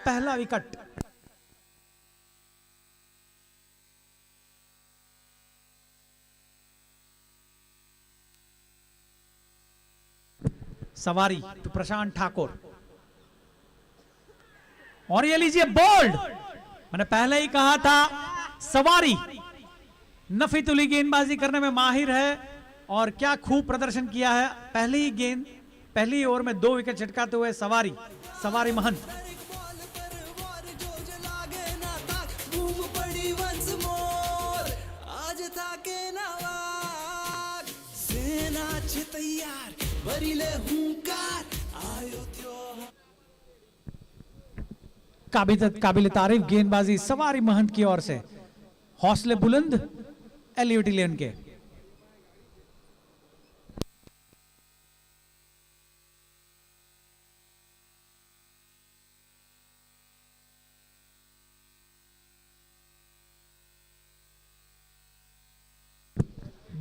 पहला विकेट। सवारी टू प्रशांत ठाकुर, और ये लीजिए बोल्ड। मैंने पहले ही कहा था सवारी नफीतुली गेंदबाजी करने में माहिर है, और क्या खूब प्रदर्शन किया है। पहली ओवर में 2 विकेट छिटकाते हुए सवारी महंत। काबिल तारीफ गेंदबाजी सवारी महंत की ओर से, हौसले बुलंद एलिवेट 11 के।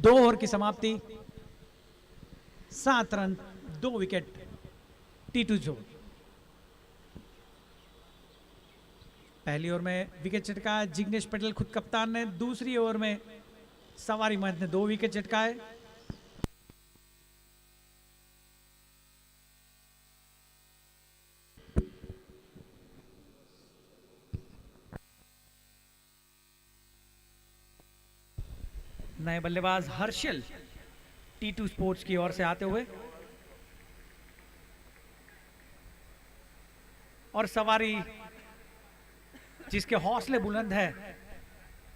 दो ओवर की समाप्ति, 7 रन 2 विकेट T2 जोन। पहली ओवर में विकेट चटकाया जिग्नेश पटेल खुद कप्तान ने, दूसरी ओवर में सवारी महंत ने 2 विकेट चटकाए। नए बल्लेबाज हर्षल T2 स्पोर्ट्स की ओर से आते हुए, और सवारी जिसके हौसले बुलंद है,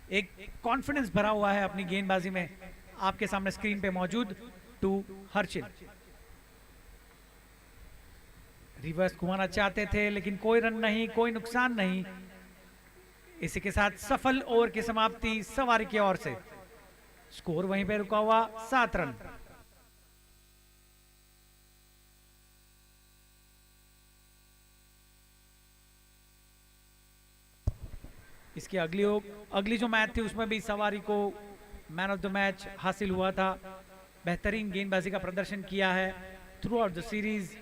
एक कॉन्फिडेंस भरा हुआ है अपनी गेंदबाजी में, आपके सामने स्क्रीन पे मौजूद टू हर्षिल। रिवर्स घुमाना चाहते थे लेकिन कोई रन नहीं, कोई नुकसान नहीं। इसी के साथ सफल ओवर की समाप्ति सवारी की ओर से। स्कोर वहीं पे रुका हुआ 7 रन। इसकी अगली जो मैच थी उसमें भी सवारी को मैन ऑफ द मैच हासिल हुआ था। बेहतरीन गेंदबाजी का प्रदर्शन किया है थ्रू आउट द सीरीज।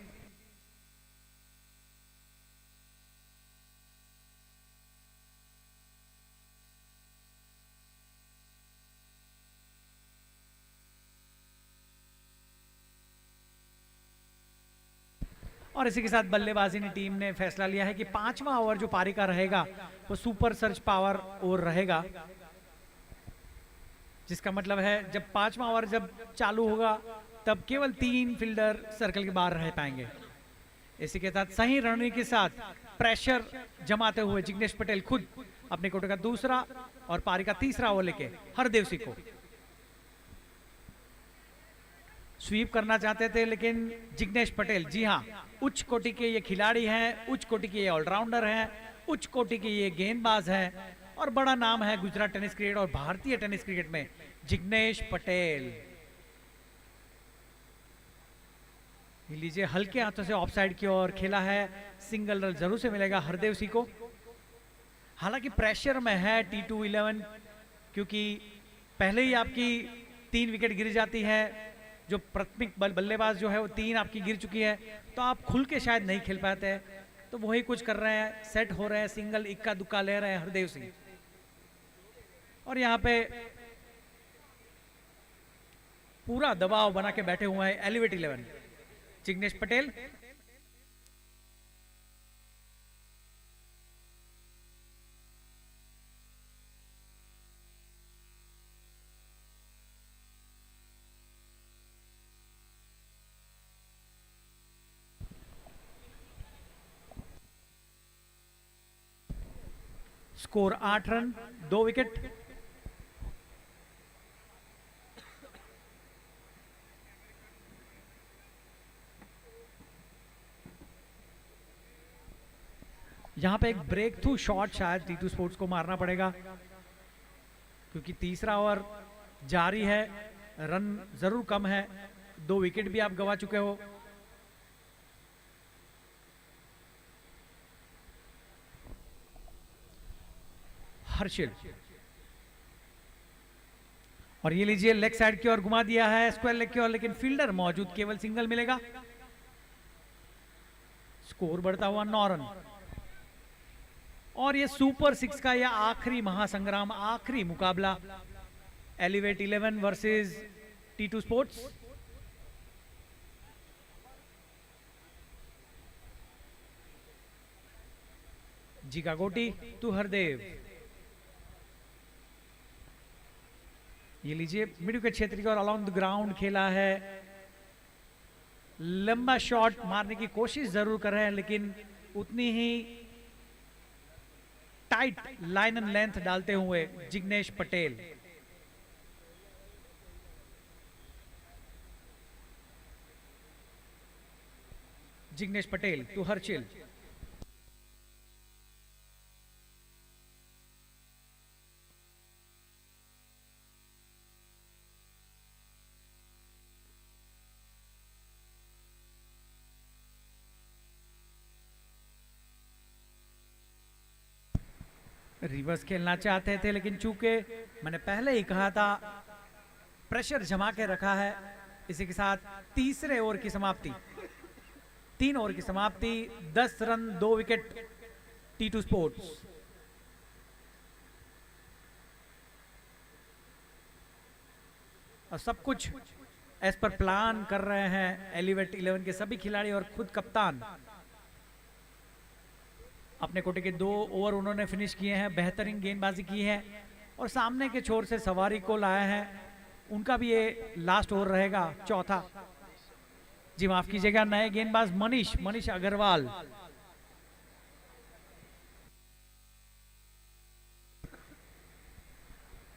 और इसी के साथ बल्लेबाजी ने टीम ने फैसला लिया है कि 5वां ओवर जो पारी का रहेगा वो सुपर सर्ज पावर ओवर रहेगा, जिसका मतलब है जब 5वां ओवर जब चालू होगा तब केवल 3 फील्डर सर्कल के बाहर रह पाएंगे। इसी के साथ सही रणनीति के साथ प्रेशर जमाते हुए जिग्नेश पटेल खुद अपने कोटे का दूसरा और पारी का तीसरा ओवर लेके हरदेव सिंह को स्वीप करना चाहते थे, लेकिन जिग्नेश पटेल, जी हां, उच्च कोटि के ये खिलाड़ी हैं, उच्च कोटि के ये ऑलराउंडर हैं, उच्च कोटि के ये गेंदबाज हैं, और बड़ा नाम है गुजरात टेनिस क्रिकेट और भारतीय टेनिस क्रिकेट में जिग्नेश पटेल। लीजिए हल्के हाथों से ऑफसाइड की ओर खेला है, सिंगल रन जरूर से मिलेगा हरदेव सिंह को। हालांकि प्रेशर में है T2 11, क्योंकि पहले ही आपकी 3 विकेट गिर जाती है, जो प्राथमिक बल्लेबाज जो है वो 3 आपकी गिर चुकी है, तो आप खुल के शायद नहीं खेल पाते हैं, तो वही कुछ कर रहे हैं, सेट हो रहे हैं, सिंगल इक्का दुक्का ले रहे हैं हरदेव सिंह। और यहाँ पे पूरा दबाव बना के बैठे हुए हैं elevate 11 Jignesh Patel. Score 8 run 2 wicket. यहां पे एक ब्रेक थ्रू शॉट शायद T2 स्पोर्ट्स को मारना पड़ेगा, क्योंकि तीसरा ओवर जारी है, रन जरूर कम है, 2 विकेट भी आप गवा चुके हो। हर्षिल, और ये लीजिए लेग साइड की ओर घुमा दिया है, स्क्वायर लेग की ओर, लेकिन फील्डर मौजूद, केवल सिंगल मिलेगा। स्कोर बढ़ता हुआ 9 रन। और ये सुपर 6 का यह आखिरी महासंग्राम, आखिरी मुकाबला, elevate 11 versus T2 sports. Zika गोटी टू हरदेव। ये लीजिए मिड विकेट क्षेत्र की और अलाउंड द ग्राउंड खेला है। लंबा शॉट मारने की कोशिश जरूर कर रहे हैं, लेकिन उतनी ही टाइट लाइन एंड लेंथ डालते हुए जिग्नेश पटेल। जिग्नेश पटेल टू हर्षिल। रिवर्स खेलना चाहते थे, लेकिन चूंकि मैंने पहले ही कहा था प्रेशर जमा के रखा है। इसी के साथ तीसरे ओवर की समाप्ति, 3 ओवर की समाप्ति, 10 रन 2 विकेट T2 स्पोर्ट्स। और सब कुछ एज पर प्लान कर रहे हैं एलिवेट 11 के सभी खिलाड़ी और खुद कप्तान। अपने कोटे के 2 ओवर उन्होंने फिनिश किए हैं, बेहतरीन गेंदबाजी की है और सामने के छोर से सवारी को लाए हैं। उनका भी ये लास्ट ओवर रहेगा, चौथा। जी माफ कीजिएगा, नए गेंदबाज मनीष अग्रवाल।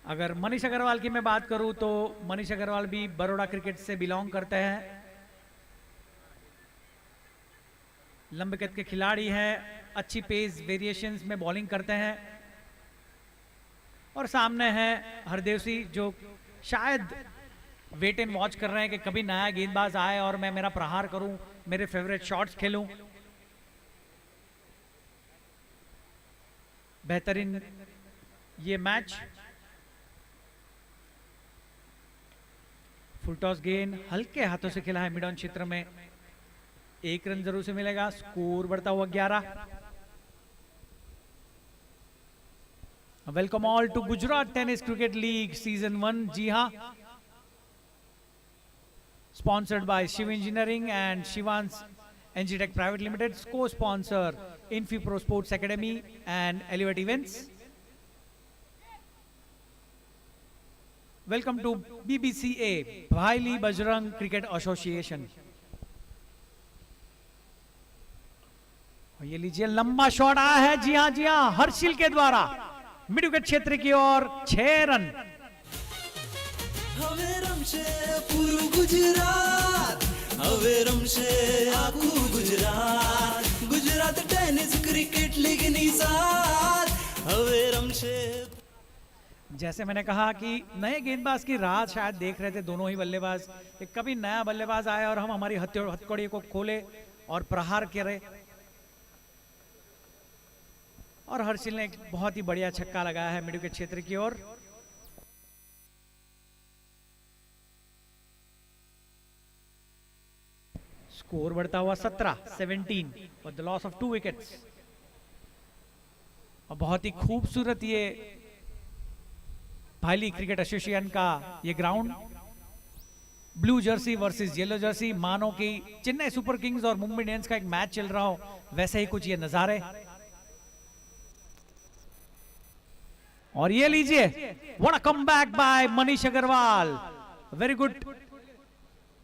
अगर मनीष अग्रवाल की मैं बात करूं तो मनीष अग्रवाल भी बड़ौदा क्रिकेट से बिलोंग करते हैं। लंबे कद के खिलाड़ी हैं, अच्छी पेस वेरिएशंस में बॉलिंग करते हैं। और सामने है हरदेव सिंह, जो शायद वेट एंड वॉच कर रहे हैं कि कभी नया गेंदबाज आए और मैं मेरा प्रहार करूं, मेरे फेवरेट शॉट्स खेलूं। बेहतरीन ये मैच। फुल टॉस गेंद हल्के हाथों से खेला है मिड ऑन क्षेत्र में, 1 रन जरूर से मिलेगा। स्कोर बढ़ता हुआ 11। Welcome all to Gujarat tennis cricket league season 1। जी हाँ, sponsored by Shiv engineering and Shivansh Engitech private limited, cosponsor Infi pro sports academy and elevate events. Welcome to BBCA, Bhaili Bajrang cricket association. ये लीजिए लंबा शॉट आया है, जी हाँ, हर्षिल के द्वारा मिड विकेट क्षेत्र की ओर, 6 रन। હવે રમશે પૂરું ગુજરાત, હવે રમશે આખું ગુજરાત, ગુજરાત ટેનિસ ક્રિકેટ લીગની સાથ, હવે રમશે। जैसे मैंने कहा कि नए गेंदबाज की राह शायद देख रहे थे दोनों ही बल्लेबाज, कि कभी नया बल्लेबाज आए और हम हमारी हथकड़ी को खोले और प्रहार करें। और हर्षिल ने एक बहुत ही बढ़िया छक्का लगाया है मिड विकेट क्षेत्र की ओर। स्कोर बढ़ता हुआ 17 for the loss of 2 wickets. और बहुत ही खूबसूरत ये भाईली क्रिकेट एसोसिएशन का ये ground, blue Jersey versus yellow Jersey, मानो कि चेन्नई सुपर किंग्स और मुंबई इंडियंस का एक मैच चल रहा हो, वैसे ही कुछ ये नजारे। और ये लीजिए, what a comeback by Manish Agarwal, very good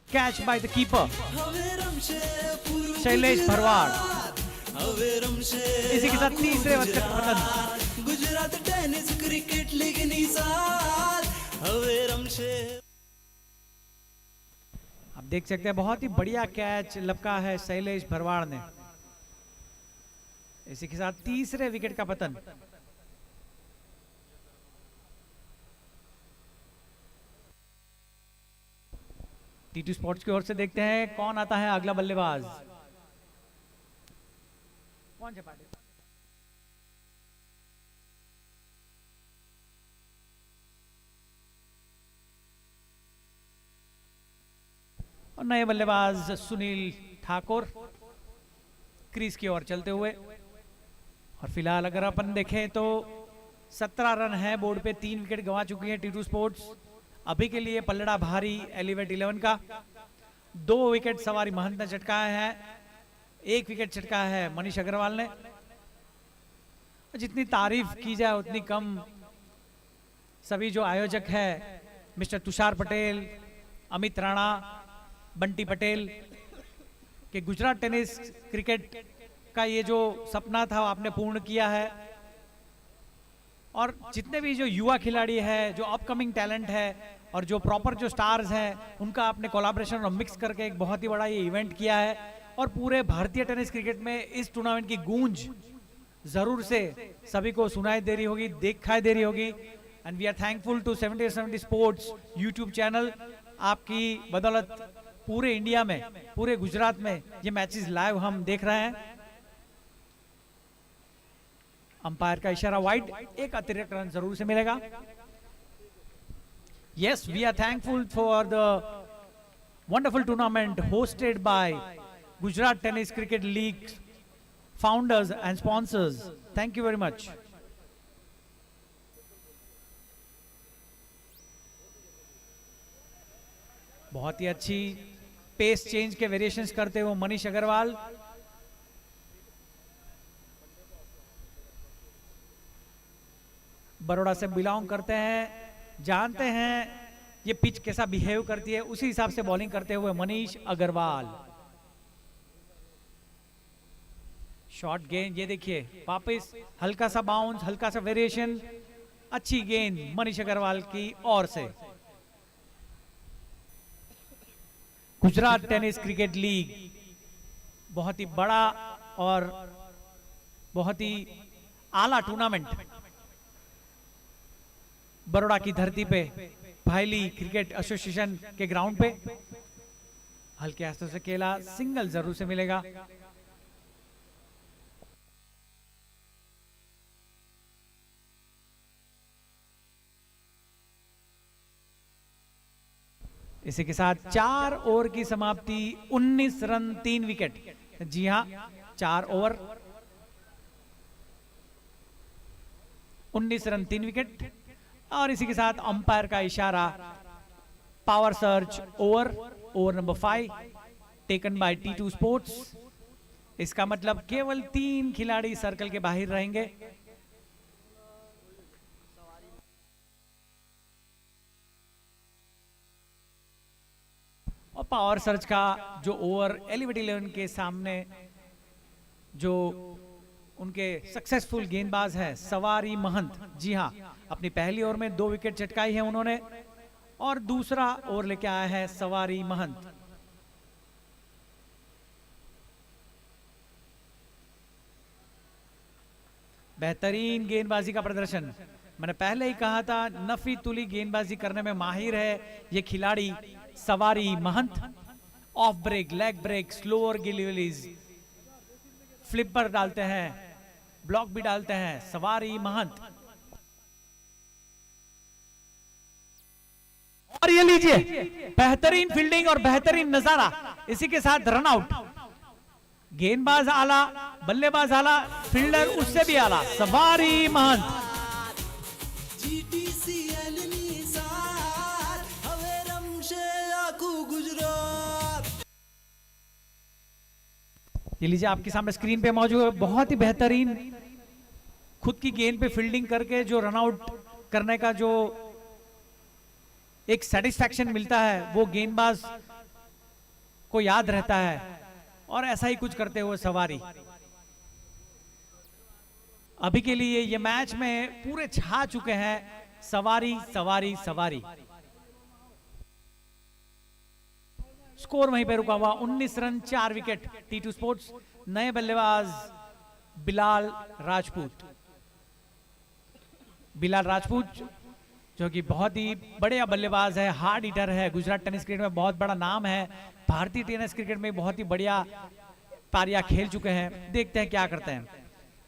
catch by the keeper Shailesh Bharwad. इसी के साथ तीसरे पतन। गुजरात टेनिस क्रिकेट लीग ની સાથ, હવે રમશે। आप देख सकते हैं बहुत ही बढ़िया कैच लपका है शैलेश भरवाड़ ने। इसी के साथ तीसरे विकेट का पतन। T2 स्पोर्ट्स की ओर से देखते हैं कौन आता है अगला बल्लेबाज। कौन से पार्टी? और नए बल्लेबाज सुनील ठाकुर क्रीज की ओर चलते हुए। और फिलहाल अगर अपन देखें तो 17 रन है बोर्ड पे, 3 विकेट गंवा चुकी है T2 स्पोर्ट्स। अभी के लिए पलड़ा भारी एलिवेट 11 का। 2 विकेट सवारी महंत ने चटकाया है, 1 विकेट चटकाया है मनीष अग्रवाल ने। जितनी तारीफ की जाए उतनी कम। सभी जो आयोजक है मिस्टर तुषार पटेल, अमित राणा, बंटी पटेल के गुजरात टेनिस क्रिकेट का ये जो सपना था वो आपने पूर्ण किया है। और जितने भी जो युवा खिलाड़ी है, जो अपकमिंग टैलेंट है और जो प्रॉपर जो स्टार्स हैं, उनका आपने कोलैबोरेशन और मिक्स करके एक बहुत ही बड़ा ये इवेंट किया है। और पूरे भारतीय टेनिस क्रिकेट में इस टूर्नामेंट की गूंज जरूर से सभी को सुनाई दे रही होगी, दिखाई दे रही होगी। And we are thankful to 70 sports YouTube channel. आपकी बदौलत पूरे इंडिया में, पूरे गुजरात में ये मैचेस लाइव हम देख रहे हैं। अंपायर का इशारा वाइड, एक अतिरिक्त रन जरूर से मिलेगा। Yes, we are thankful for the wonderful tournament hosted by Gujarat tennis cricket league founders and sponsors. Thank you very much. बहुत ही अच्छी पेस चेंज के वेरिएशंस करते हुए मनीष अग्रवाल। बड़ौदा से बिलोंग करते हैं, जानते हैं ये पिच कैसा बिहेव करती है, उसी हिसाब से बॉलिंग करते हुए मनीष अग्रवाल। शॉर्ट गेंद, ये देखिए वापस हल्का सा बाउंस, हल्का सा वेरिएशन। अच्छी गेंद मनीष अग्रवाल की ओर से। गुजरात टेनिस क्रिकेट लीग बहुत ही बड़ा और बहुत ही आला टूर्नामेंट बड़ौदा की धरती पे भाईली क्रिकेट एसोसिएशन के ग्राउंड पे हल्के हाथों से खेला, सिंगल जरूर से मिलेगा। इसी के साथ 4 ओवर की समाप्ति, 19 रन 3 विकेट। जी हां, 4 ओवर 19 रन 3 विकेट। और इसी के साथ अंपायर का इशारा, power search over number 5 taken by T2 sports. इसका मतलब केवल 3 खिलाड़ी सर्कल के बाहर रहेंगे। और पावर सर्च का जो ओवर एलिवेट 11 के सामने जो उनके सक्सेसफुल गेंदबाज है सवारी महंत। जी हां, अपनी पहली ओवर में 2 विकेट चटकाई है उन्होंने और दूसरा ओवर लेके आया है सवारी महंत। बेहतरीन गेंदबाजी का प्रदर्शन। मैंने पहले ही कहा था नफी तुली गेंदबाजी करने में माहिर है ये खिलाड़ी Savari Mahant. Off break, leg break, slower गिलीवलीज, फ्लिपर डालते हैं, ब्लॉक भी डालते हैं सवारी महंत। और ये लीजिए बेहतरीन फील्डिंग और बेहतरीन नजारा। इसी के साथ रन आउट। गेंदबाज आला, बल्लेबाज आला, फील्डर उससे भी आला, सवारी महंत। ये लीजिए आपके सामने स्क्रीन पे मौजूद है, बहुत ही बेहतरीन खुद की गेंद पे फील्डिंग करके जो रन आउट करने का जो एक सेटिस्फैक्शन मिलता है वो गेंदबाज को याद रहता है। और ऐसा ही कुछ करते हुए सवारी अभी के लिए ये मैच में पूरे छा चुके हैं। सवारी सवारी सवारी। स्कोर वहीं पे रुका हुआ, 19 रन 4 विकेट। T2 स्पोर्ट्स नए बल्लेबाज बिलाल राजपूत। बिलाल राजपूत जो कि बहुत ही बढ़िया बल्लेबाज है, हार्ड हिटर है, गुजरात टेनिस क्रिकेट में बहुत बड़ा नाम है, भारतीय टेनिस क्रिकेट में बहुत ही बढ़िया पारियां खेल चुके हैं। देखते हैं क्या करते हैं।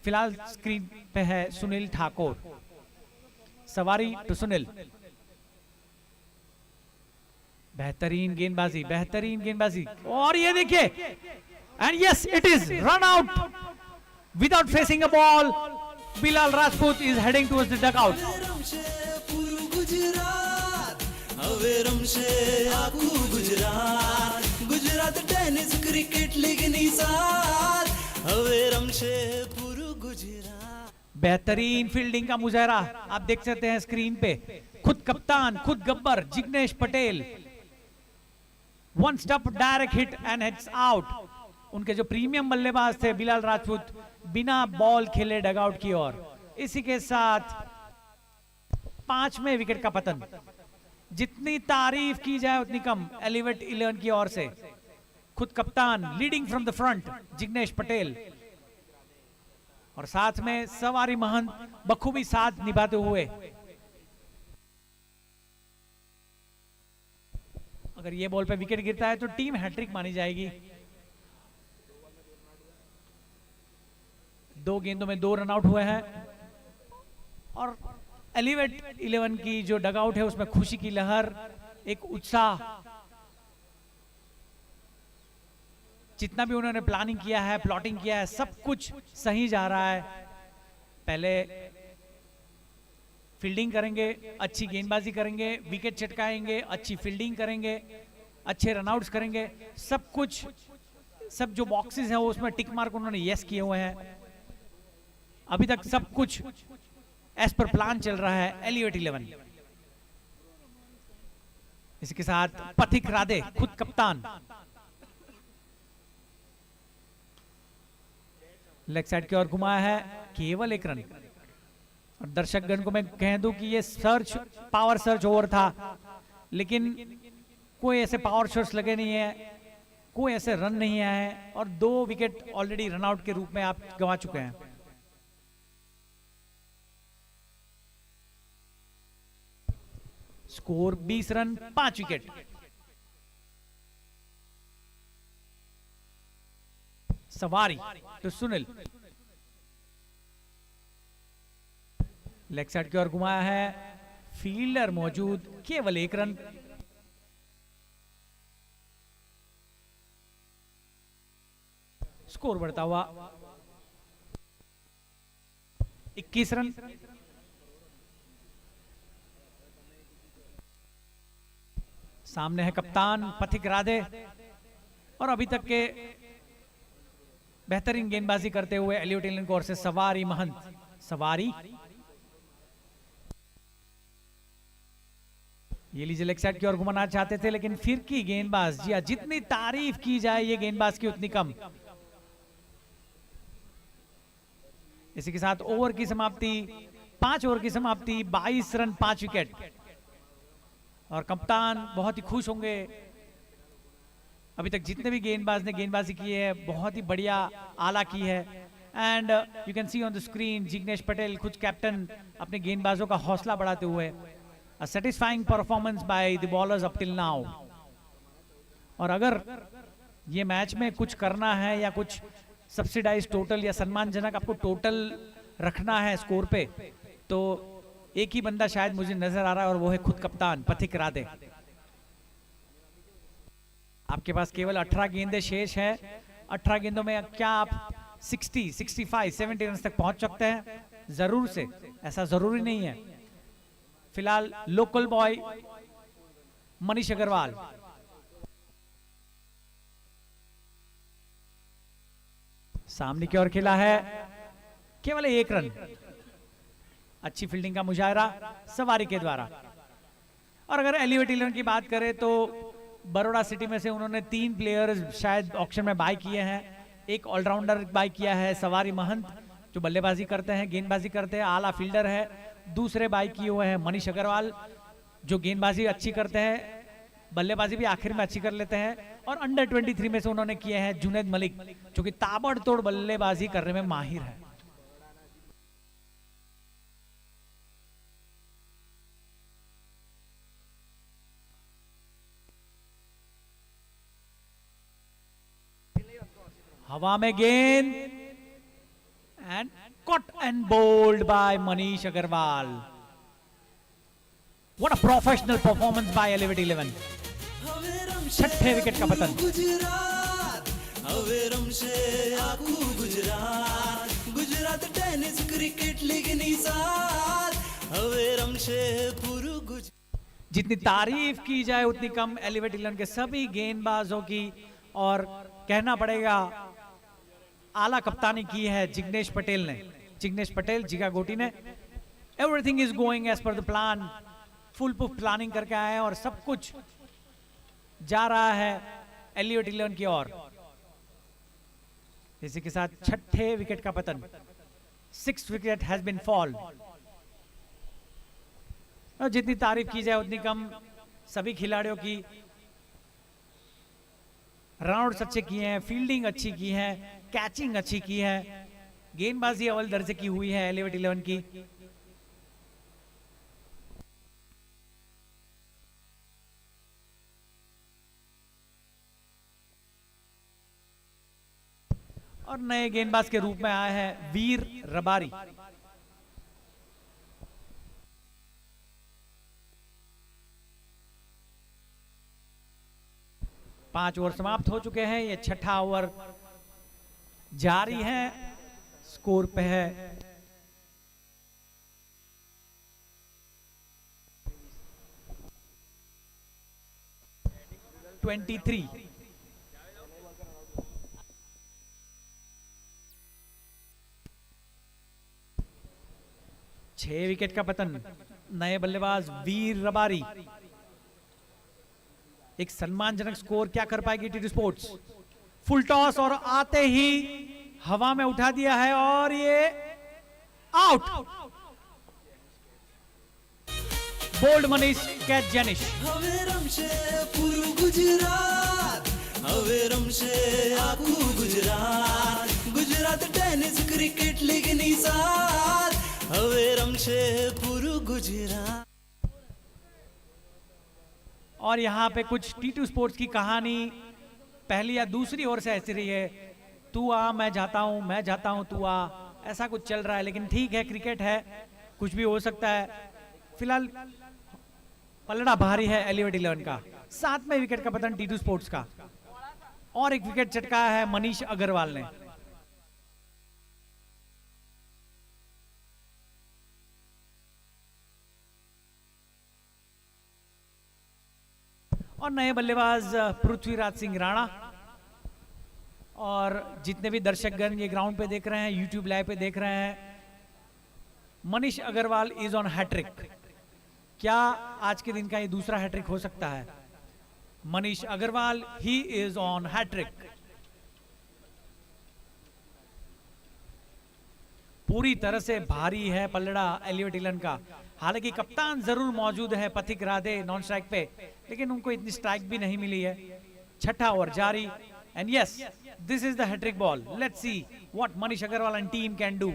फिलहाल स्क्रीन पे है सुनील ठाकुर। सवारी टू सुनील। बेहतरीन गेंदबाजी, बेहतरीन गेंदबाजी। और ये देखिए, and yes it is run out. Without facing a ball, Bilal Rajput is heading towards the dugout. હવે રમશે પૂરું ગુજરાત, હવે રમશે આખું ગુજરાત. ગુજરાત ટેનિસ ક્રિકેટ લીગની સાથ, હવે રમશે પૂરું ગુજરાત. बेहतरीन फील्डिंग का मुजाहरा आप देख सकते हैं स्क्रीन पे. खुद कप्तान, खुद Gabbar Jignesh Patel, one stump direct hit and heads out. उनके जो प्रीमियम बल्लेबाज थे बिलाल राजपूत बिना बॉल खेले डगआउट की ओर. इसी के साथ 5वें विकेट का पतन. जितनी तारीफ की जाए उतनी कम एलिवेट 11 की ओर से. खुद कप्तान leading from the front Jignesh Patel, और साथ में सवारी महंत बखूबी साथ निभाते हुए. अगर ये बॉल पे विकेट गिरता है तो टीम हैट्रिक मानी जाएगी. 2 गेंदों में 2 रनआउट हुए हैं, और एलिवेट 11 की जो डगआउट है उसमें खुशी की लहर, एक उत्साह. जितना भी उन्होंने प्लानिंग किया है, प्लॉटिंग किया है, सब कुछ सही जा रहा है. पहले फील्डिंग करेंगे, अच्छी गेंदबाजी करेंगे, विकेट चटकाएंगे, अच्छी फील्डिंग करेंगे, अच्छे रनआउट्स करेंगे. सब कुछ, सब जो बॉक्सेस हैं वो उसमें टिक मार्क उन्होंने यस किए हुए हैं. अभी तक सब कुछ एज पर प्लान चल रहा है एलिवेट 11. इसके साथ पथिक राधे खुद कप्तान लेग साइड की ओर घुमाया है, केवल 1 रन. और दर्शकगण को मैं कह दूं कि ये सर्च, पावर सर्च ओवर था, लेकिन कोई ऐसे पावर शॉट्स लगे नहीं है, कोई ऐसे रन नहीं आए हैं, और 2 विकेट ऑलरेडी रनआउट के रूप में आप गंवा चुके हैं. Score 20 run 5 wicket. सवारी तो सुनील लेग साइड की ओर घुमाया है, फील्डर मौजूद, केवल 1 रन. स्कोर बढ़ता हुआ 21 रन. सामने है कप्तान पथिक राधे, और अभी तक के बेहतरीन गेंदबाजी करते हुए एलिवेट 11 की ओर से सवारी महंत. सवारी ये लीजिए लेग साइड की ओर घुमाना चाहते थे, लेकिन फिर की गेंदबाज, जी जितनी तारीफ की जाए ये गेंदबाज की उतनी कम. इसी के साथ ओवर की समाप्ति, 5 ओवर की समाप्ति, 22 रन 5 विकेट. और कप्तान बहुत ही खुश होंगे. अभी तक जितने भी गेंदबाज ने गेंदबाजी की है बहुत ही बढ़िया आला की है. And you can see on the screen Jignesh Patel खुद कैप्टन अपने गेंदबाजों का हौसला बढ़ाते हुए. A satisfying performance by the bowlers up till now. और अगर ये मैच में कुछ करना है या कुछ सब्सिडाइज टोटल या सम्मानजनक आपको टोटल रखना है स्कोर पे, तो एक ही बंदा शायद मुझे नजर आ रहा है, और वो है खुद कप्तान पथिक राधे. आपके पास केवल 18 गेंदें शेष है. 18 गेंदों में क्या आप 60, 65, 70 रन तक पहुंच सकते हैं? जरूर से, ऐसा जरूरी नहीं है. फिलहाल लोकल बॉय मनीष अग्रवाल सामने की ओर खेला है, केवल 1 रन. अच्छी फील्डिंग का मुजाहरा सवारी के द्वारा. और अगर एलिवेट 11 की बात करें तो बड़ौदा सिटी में से उन्होंने 3 प्लेयर्स शायद ऑक्शन में बाय किए हैं. एक ऑलराउंडर बाय किया है सवारी महंत, जो बल्लेबाजी करते हैं, गेंदबाजी करते हैं, आला फील्डर है. दूसरे बाय किए हुए हैं मनीष अग्रवाल, जो गेंदबाजी अच्छी करते हैं, बल्लेबाजी भी आखिर में अच्छी कर लेते हैं. और अंडर 23 में से उन्होंने किए हैं जुनैद मलिक, जो कि ताबड़तोड़ बल्लेबाजी करने में माहिर है. हवा में गेंद, and caught and bowled by Manish Agarwal. What a professional performance by Elevate 11. छठे विकेट का पतन. गुजरात, હવે રમશે આખું ગુજરાત. टेनिस क्रिकेट लीगनी साथ હવે રમશે પૂરું ગુજ जितनी तारीफ की जाए उतनी कम एलिवेट 11 के सभी गेंदबाजों की, और कहना पड़ेगा आला कप्तानी की है जिग्नेश पटेल ने, जिग्नेश पटेल जिगा गोटी ने। Everything is going as per the plan, full proof planning करके आए हैं और सब कुछ जा रहा है एलिवेट 11 की ओर। इसी के साथ छठे विकेट का पतन, 6th wicket has been fall. और जितनी तारीफ की जाए उतनी कम, सभी खिलाड़ियों की रनआउट्स अच्छे किए हैं, फील्डिंग अच्छी की है, कैचिंग अच्छी की है, गेंदबाजी अव्वल दर्जे की हुई है एलिवेट 11 की। और नए गेंदबाज के रूप में आया है वीर रबारी। पांच ओवर समाप्त हो चुके हैं, ये छठा ओवर जारी है, स्कोर पे है 23। छह विकेट का पतन, नए बल्लेबाज वीर रबारी। एक सम्मानजनक स्कोर क्या कर पाएगी टीटी स्पोर्ट्स? फुल टॉस और आते ही हवा में उठा दिया है और ये out. Bowled Manish, catch Jenish. હવે રમશે પૂરું ગુજરાત હવે રમશે આખું ગુજરાત ગુજરાત ટેનિસ ક્રિકેટ લીગની સાથ હવે રમશે પૂરું ગુજરાત। और यहाँ पे कुछ टी2 स्पोर्ट्स की कहानी पहली या दूसरी ओर से ऐसी रही है, तू आ मैं जाता हूँ, मैं जाता हूँ तू आ, ऐसा कुछ चल रहा है। लेकिन ठीक है, क्रिकेट है, कुछ भी हो सकता है। फिलहाल पलड़ा भारी है एलिवेट 11 का। 7वें विकेट का पतन टी2 स्पोर्ट्स का, और एक विकेट चटकाया है मनीष अग्रवाल ने। और नए बल्लेबाज पृथ्वीराज सिंह राणा। और जितने भी दर्शकगण ये ग्राउंड पे देख रहे हैं, यूट्यूब लाइव पे देख रहे हैं, Manish Agarwal is on hat trick. क्या आज के दिन का ये दूसरा हैट्रिक हो सकता है? Manish Agarwal, he is on hat trick. पूरी तरह से भारी है पलड़ा एलिवेट 11 का। हालांकि कप्तान जरूर मौजूद है पथिक राधे नॉन स्ट्राइक पे, लेकिन उनको इतनी स्ट्राइक भी नहीं मिली है। छठा ओवर जारी, and yes, this is the hat trick ball. Let's see what Manish Agarwal and team can do.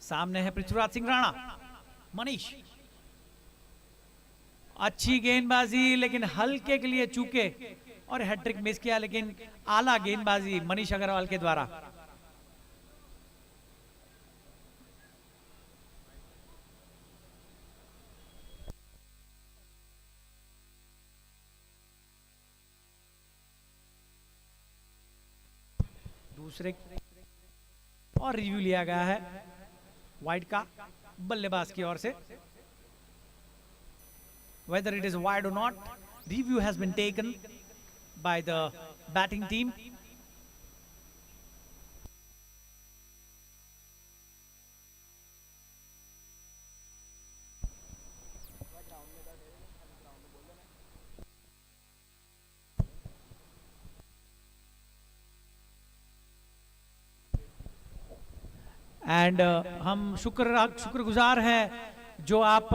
सामने है पृथ्वीराज सिंह राणा। मनीष, अच्छी गेंदबाजी, लेकिन हल्के के लिए चूके और हैट्रिक मिस किया, लेकिन आला गेंदबाजी मनीष अग्रवाल के द्वारा। दूसरे और रिव्यू लिया गया है वाइड का बल्लेबाज की ओर से। Whether it is wide or not, review has been taken by the batting team. And हम शुक्रगुजार हैं जो आप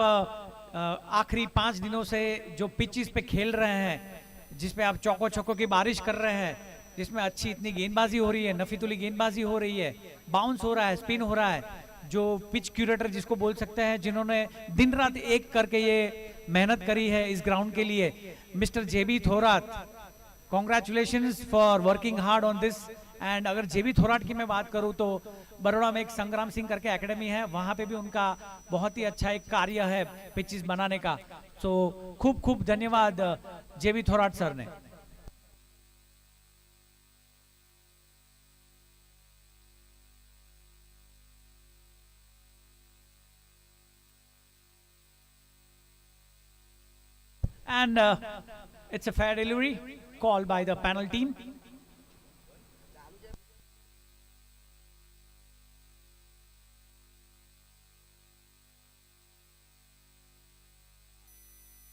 आखिरी 5 दिनों से जो पिचेस पे खेल रहे हैं, जिसपे आप चौको छक्कों की बारिश कर रहे हैं, जिसमें अच्छी इतनी गेंदबाजी हो रही है, नफीतुली गेंदबाजी हो रही है, बाउंस हो रहा है, स्पिन हो रहा है। जो पिच क्यूरेटर जिसको बोल सकते हैं, जिन्होंने दिन रात एक करके ये मेहनत करी है इस ग्राउंड के लिए, mister JB Thorat, congratulations for working hard on this. And अगर जेबी थोराट की मैं बात करूं तो बड़ौदा में एक संग्राम सिंह करके एकेडमी है, वहां पे भी उनका बहुत ही अच्छा एक कार्य है पिचेस बनाने का। सो खूब खूब धन्यवाद जेबी थोराट सर ने। and it's a fair delivery called by the panel team.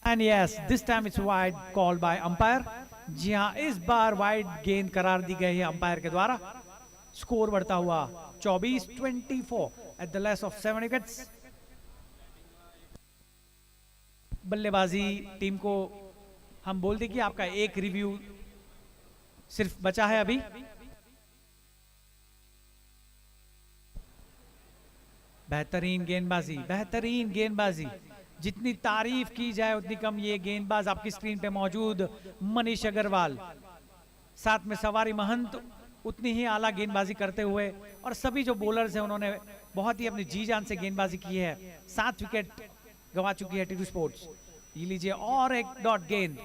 And yes, this time it's wide called by umpire. जी हाँ, इस बार वाइड गेंद करार दी गई है अंपायर के द्वारा. स्कोर बढ़ता हुआ 24-24 at the less of 7 wickets. बल्लेबाजी टीम को हम बोल दें कि आपका एक रिव्यू सिर्फ बचा है अभी. बेहतरीन गेंदबाजी, बेहतरीन गेंदबाजी. जितनी तारीफ की जाए उतनी कम. ये गेंदबाज आपकी स्क्रीन पे मौजूद मनीष अग्रवाल, साथ में सवारी महंत उतनी ही आला गेंदबाजी करते हुए, और सभी जो बॉलर्स हैं उन्होंने बहुत ही अपनी जी जान से गेंदबाजी की है. 7 विकेट गंवा चुकी है टीटू स्पोर्ट्स. ये लीजिए और एक डॉट गेंद.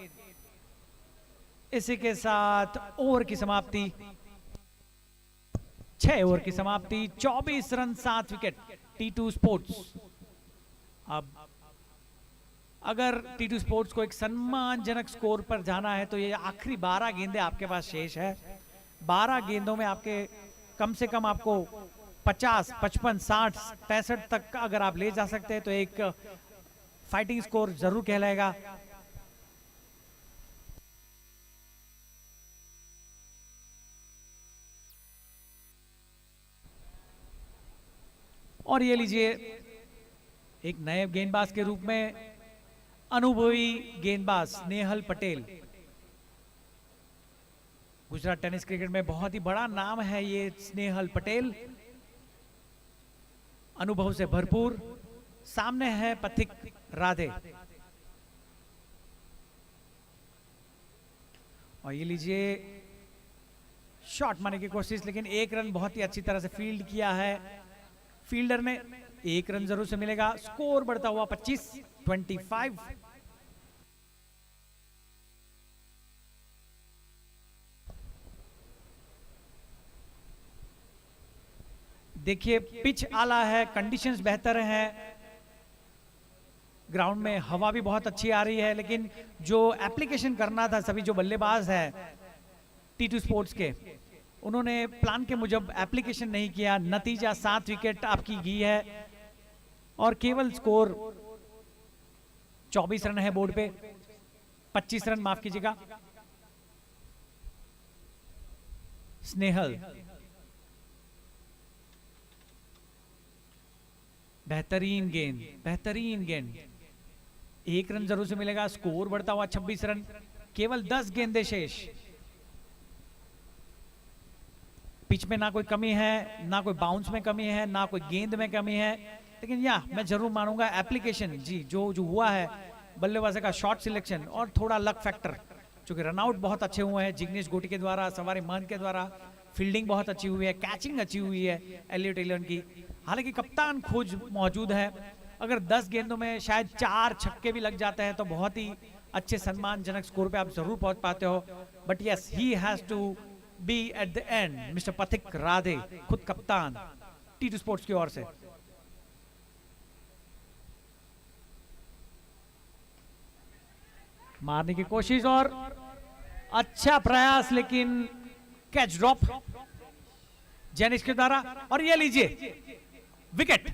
इसी के साथ ओवर की समाप्ति. 6 ओवर की समाप्ति, 24 रन 7 विकेट टीटू स्पोर्ट्स. अब अगर टीटू स्पोर्ट्स को एक सम्मानजनक स्कोर पर जाना है तो ये आखिरी 12 गेंदें आपके पास शेष है. 12 गेंदों में आपके कम से कम आपको 50, 55, 60, 65 तक अगर आप ले जा सकते हैं तो एक फाइटिंग स्कोर जरूर कहलाएगा. और ये लीजिए एक नए गेंदबाज के रूप में अनुभवी गेंदबाज स्नेहल पटेल. गुजरात टेनिस क्रिकेट में बहुत ही बड़ा नाम है ये स्नेहल पटेल. अनुभव से भरपूर. सामने है पथिक राधे. और ये लीजिए शॉट मारने की कोशिश, लेकिन एक रन बहुत ही अच्छी तरह से फील्ड किया है फील्डर ने. एक रन जरूर से मिलेगा. स्कोर बढ़ता हुआ 25-25. देखिए पिच आला है, कंडीशंस बेहतर हैं, ग्राउंड में हवा भी बहुत अच्छी आ रही है, लेकिन जो एप्लीकेशन करना था सभी जो बल्लेबाज है टीटू स्पोर्ट्स के, उन्होंने प्लान के मुजब एप्लीकेशन नहीं किया. नतीजा 7 विकेट आपकी गई है और केवल स्कोर 24 रन है बोर्ड पे. 25 रन माफ कीजिएगा. स्नेहल बेहतरीन गेंद, बेहतरीन गेंद. एक रन जरूर से मिलेगा. स्कोर बढ़ता हुआ 26 रन. केवल 10 गेंदें शेष. पिच में ना कोई कमी है, ना कोई बाउंस में कमी है, ना कोई गेंद में कमी है, लेकिन मैं जरूर मानूंगा एप्लीकेशन जी जो हुआ है बल्लेबाज का शॉट सिलेक्शन और थोड़ा लक फैक्टर. क्योंकि रनआउट बहुत अच्छे हुए हैं जिग्नेश गोटी के द्वारा, सवारी महंत के द्वारा. फील्डिंग बहुत अच्छी हुई है, कैचिंग अच्छी हुई है एलियट एलन की. हालांकि कप्तान खुद मौजूद है. अगर 10 गेंदों में शायद 4 छक्के भी लग जाते हैं तो बहुत ही अच्छे सम्मानजनक स्कोर पे आप जरूर पहुंच पाते हो. But yes, he has to be at the end. Mister Pathik Radhe, खुद कप्तान टीटू स्पोर्ट्स की ओर से. मारने की कोशिश और अच्छा प्रयास, लेकिन कैच ड्रॉप जेनिस के द्वारा. और ये लीजिए विकेट.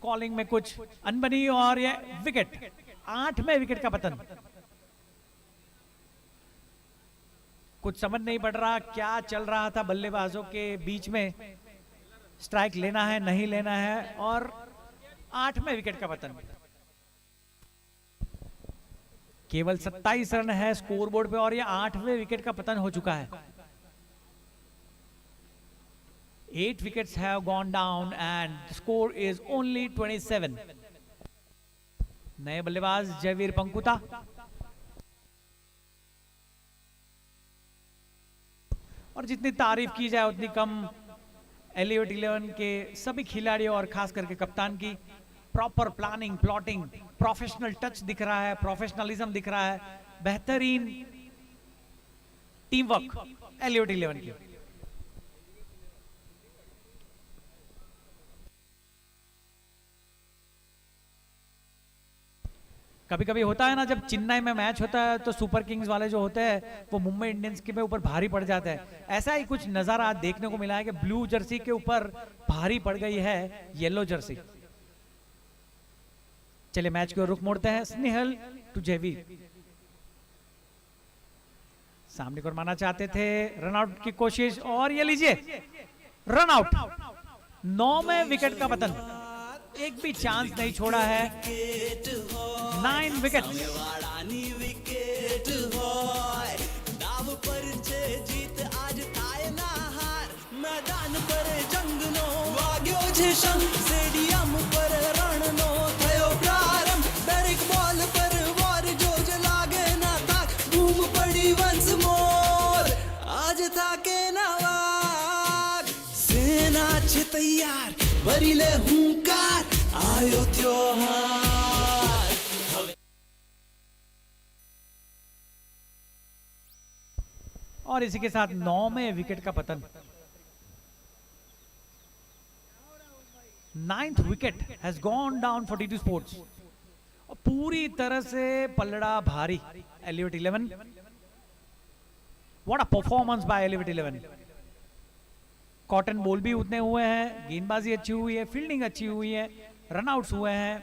कॉलिंग में कुछ अनबनी और ये विकेट. 8वें विकेट का पतन. कुछ समझ नहीं पड़ रहा क्या चल रहा था बल्लेबाजों के बीच में. स्ट्राइक लेना है नहीं लेना है, और 8वें विकेट का पतन. केवल 27 रन है स्कोरबोर्ड पे और ये 8वें विकेट का पतन हो चुका है. 8 wickets have gone down and the score is only 27. नए बल्लेबाज जयवीर पंकुता. और जितनी तारीफ की जाए उतनी कम एलियट 11 के सभी खिलाड़ियों और खास करके कप्तान की. Proper planning, plotting, professional touch दिख रहा है, प्रोफेशनलिज्म दिख रहा है, बेहतरीन टीम वर्क एलियट 11 की. कभी कभी होता है ना, जब चेन्नई में मैच होता है तो सुपर किंग्स वाले जो होते हैं वो मुंबई इंडियंस के ऊपर भारी पड़ जाते हैं। ऐसा ही कुछ नजारा आज देखने को मिला है कि ब्लू जर्सी के ऊपर भारी पड़ गई है येलो जर्सी। चलिए मैच की ओर रुख मोड़ते हैं। स्नेहल टू जयवीर, सामने को मारना चाहते थे, रनआउट की कोशिश और ये लीजिए रनआउट। 9 में विकेट का पतन, एक भी चांस नहीं छोड़ा है। 9 विकेट। विकेट होय दाव पर छे जीत आज थाय ना हार, मैदान पर जंग नो वाग्यो छे शंख, स्टेडियम पर रण नो थयो प्रारंभ, दरेक बॉल पर वॉर जोज लागे ना ताक, बूम पड़ी वंस मोर आज थाके ना वाग, सेना छे तैयार भरीले हुंकार, आयो त्योहार। और इसी के साथ 9 में विकेट का पतन। 9th wicket has gone down for T2 sports. और पूरी तरह से पलड़ा भारी elevate 11। What a performance by elevate 11। Cotton ball भी उतने हुए हैं, गेंदबाजी अच्छी हुई है, फील्डिंग अच्छी हुई है, रनआउट्स हुए हैं।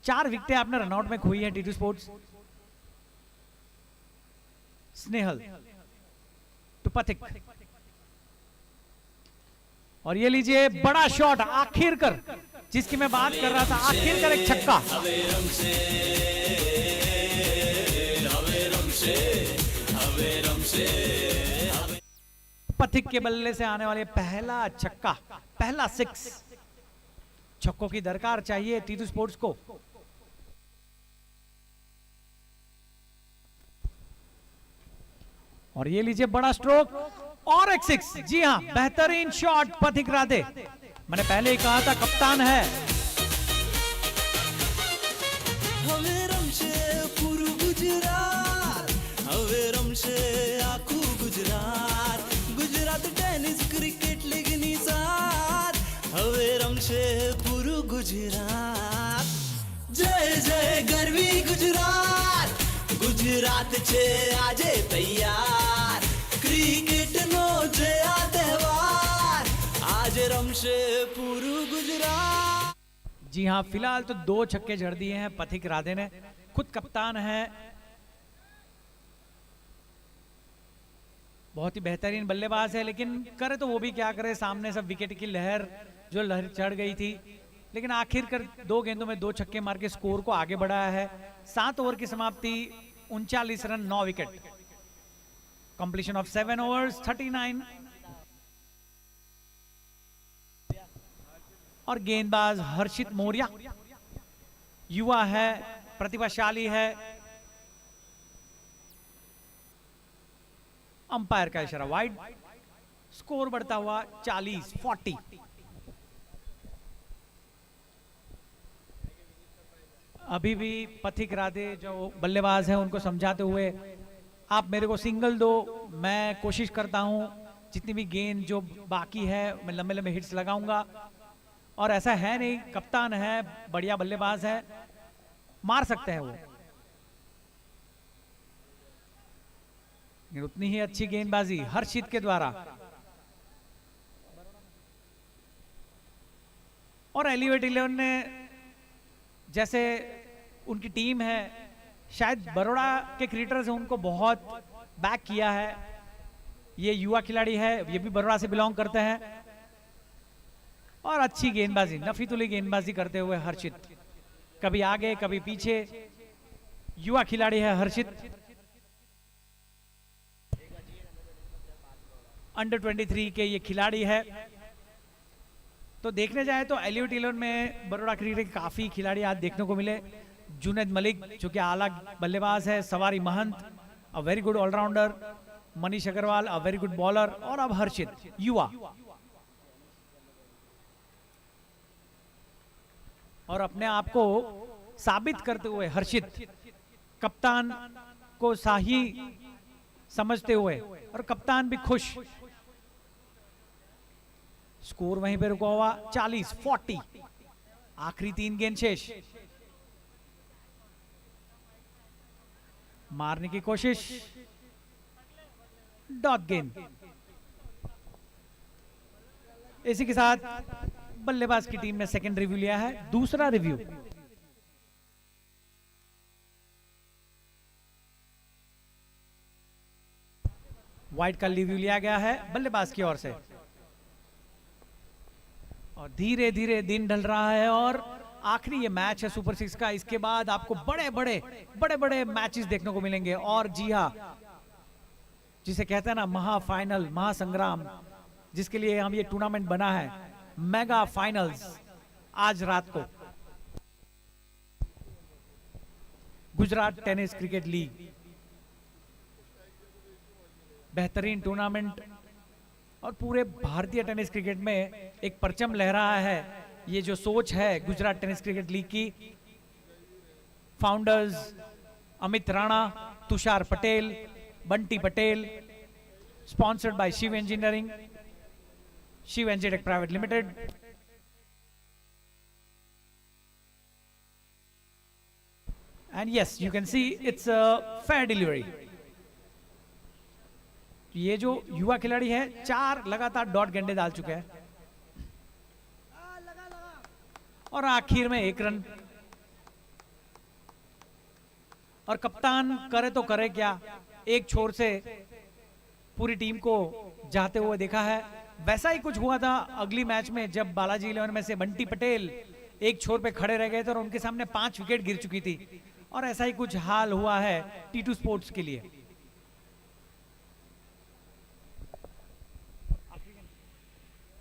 4 विकेटें आपने रनआउट में खोई है टी2 स्पोर्ट्स। स्नेहल टू पथिक, और ये लीजिए बड़ा शॉट आखिरकार, जिसकी मैं बात कर रहा था, आखिरकार एक छक्का। पथिक के बल्ले से आने वाले पहला छक्का, पहला 6। छक्कों की दरकार चाहिए टी2 स्पोर्ट्स को। और ये लीजिए बड़ा स्ट्रोक और एक 6। जी हां, बेहतरीन शॉट पथिक राधे। मैंने पहले ही कहा था कप्तान है। हवे रमशे पूरू गुजरात, हवे रमशे आखू Gujarat, Gujarat tennis cricket league नी साथ, हवे रमशे पूरू गुजरात। जय जय गरवी गुजरात, गुजरात छे आजे तैयार, क्रिकेट नो जया तहेवार, आज रमशे पूरू गुजरात। जी हां, फिलहाल तो 2 छक्के जड़ दिए हैं पथिक राधे ने। खुद कप्तान है, बहुत ही बेहतरीन बल्लेबाज है, लेकिन करे तो वो भी क्या करे, सामने सब विकेट की लहर जो लहर चढ़ गई थी। लेकिन आखिरकार 2 गेंदों में 2 छक्के मार के स्कोर को आगे बढ़ाया है। 7 ओवर की समाप्ति, 39 run, 9 wicket. Completion of 7 overs, 39। और गेंदबाज हर्षित मौर्य, युवा है, प्रतिभाशाली है। अंपायर का इशारा वाइड। स्कोर बढ़ता हुआ 40-40। अभी भी पथिक राधे जो बल्लेबाज हैं उनको समझाते हुए, आप मेरे को सिंगल दो, मैं कोशिश करता हूं जितनी भी गेंद जो बाकी है मैं लंबे लंबे हिट्स लगाऊंगा। और ऐसा है नहीं, कप्तान है, बढ़िया बल्लेबाज है, मार सकते हैं वो। उतनी ही अच्छी गेंदबाजी हर्षित के द्वारा। और एलिवेट 11 ने, जैसे उनकी टीम है, शायद बड़ौदा के क्रिकेटर्स हैं, उनको बहुत बैक किया है। ये युवा खिलाड़ी है, ये भी बड़ौदा से बिलोंग करते हैं। और अच्छी गेंदबाजी, नफीतुली गेंदबाजी करते हुए हर्षित, कभी आगे कभी पीछे। युवा खिलाड़ी है हर्षित, अंडर 23 के ये खिलाड़ी है। तो देखने जाए तो एलिवेट 11 में बड़ौदा क्रिकेट के काफी खिलाड़ी आज देखने को मिले। जुनैद मलिक जो कि आला बल्लेबाज है, Savari Mahant a very good allrounder, Manish Agarwal a very good bowler, और अब हर्षित युवा। और अपने आप को साबित करते हुए हर्षित कप्तान को शाही समझते हुए, और कप्तान भी खुश। स्कोर वहीं पे रुका हुआ 40-40। आखिरी 3 गेंद शेष। मारने की कोशिश, डॉट गेंद। इसी के साथ बल्लेबाज की टीम ने सेकंड रिव्यू लिया है। दूसरा रिव्यू वाइड का रिव्यू लिया गया है बल्लेबाज की ओर से, और धीरे धीरे दिन ढल रहा है और आखिरी ये मैच है सुपर 6 का। इसके बाद आपको बड़े बड़े मैचेस देखने को मिलेंगे। और जी हाँ, जिसे कहते हैं ना महाफाइनल, महासंग्राम, जिसके लिए हम ये टूर्नामेंट बना है, मेगा फाइनल्स आज रात को गुजरात टेनिस क्रिकेट लीग, बेहतरीन टूर्नामेंट और पूरे भारतीय टेनिस क्रिकेट में एक परचम लहरा है। ये जो सोच है गुजरात टेनिस क्रिकेट लीग की, founders Amit Rana, Tushar Patel, Bunty Patel, sponsored by Shiv engineering, Shiv Engitech private limited. And yes, you can see it's a fair delivery. ये जो युवा खिलाड़ी है 4 लगातार डॉट गेंदे डाल चुके हैं और आखिर में 1 रन। और कप्तान करे तो करे क्या, एक छोर से पूरी टीम को जाते हुए देखा है। वैसा ही कुछ हुआ था अगली मैच में, जब बालाजी 11 में से बंटी पटेल एक छोर पे खड़े रह गए थे और उनके सामने 5 विकेट गिर चुकी थी। और ऐसा ही कुछ हाल हुआ है T2 स्पोर्ट्स के लिए।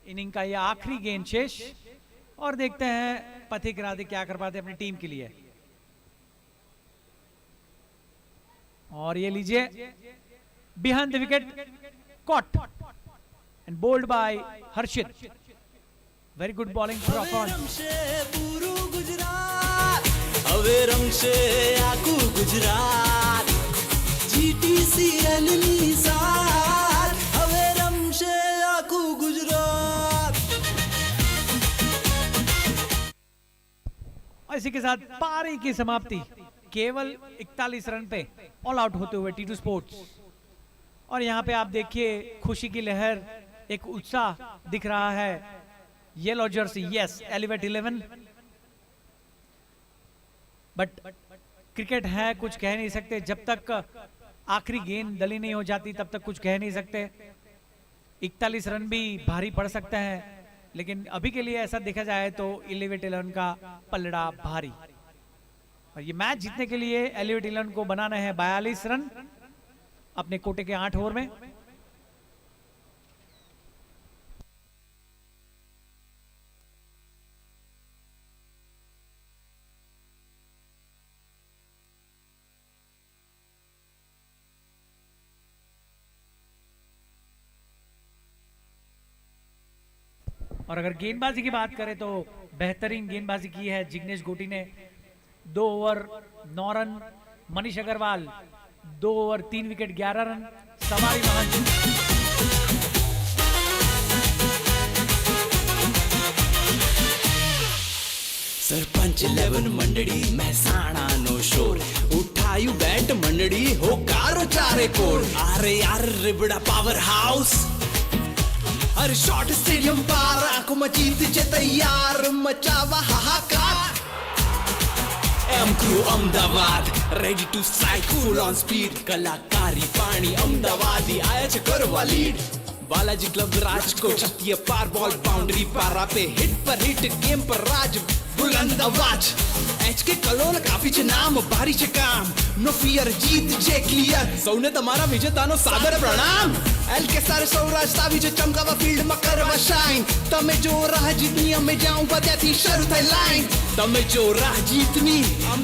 इनिंग का ये आखिरी गेंद शेष, और देखते हैं पथिक राधे क्या कर पाते अपनी टीम के लिए। और ये लीजिए behind the wicket, caught and bowled by Harshit. Very good bowling from Gujarat, હવે રમશે આખું ગુજરાત, GTCL ની સાથ હવે રમશે આખું ગુજરાત। और इसी के साथ पारी की समाप्ति केवल 41 रन पे ऑल आउट होते हुए T2 स्पोर्ट्स। और यहाँ पे आप देखिए खुशी की लहर, एक उत्साह दिख रहा है। Yellow Jersey, yes, elevate 11। But cricket है, कुछ कह नहीं सकते। जब तक आखिरी गेंद डली नहीं हो जाती तब तक कुछ कह नहीं सकते। 41 रन भी भारी पड़ सकते हैं, लेकिन अभी के लिए ऐसा देखा जाए तो एलिवेट 11 का पलड़ा भारी। और ये मैच जीतने के लिए एलिवेट 11 को बनाने हैं 42 रन अपने कोटे के 8 ओवर में। और अगर गेंदबाजी की बात करें तो बेहतरीन गेंदबाजी की है जिग्नेश गोटी ने। 2 over 9 run. Manish Agarwal 2 over 3 wicket 11 run. सवारी महाजन सरपंच 11 मंडળી મહેસાણાનો શોર, ઉઠાયું બેટ મંડળી હોકારો ચારે કોર। આરે યાર રીબડા પાવર હાઉસ, हर शॉट स्टेडियम पार, आंखों में जीत जे तैयार, मचावा हाहाकार। M crew Amdavad, ready to strike full on speed, कलाकारी पानी अमदावादी आया છે કરવા લીડ। बालाजी क्लब राजकोट, छतिया पार बॉल बाउंड्री पारा पे, हिट पर हिट गेम पर राज बुलंद आवाज। एच के कलोल काफी છે નામ, ભારી છે કામ, નો ફિયર જીત છે ક્લિયર। સૌને તમારા વિજેતાનો સાદર પ્રણામ। એલ કે સારે સૌરાષ્ટ્ર આવી છે ચમકાવા ફિલ્ડમાં કરવા શાઇન। તમે જો રાહ જીતની અમે જ્યાં ઊભા ત્યાંથી શરૂ થાય લાઈન। તમે જો રાહ જીતની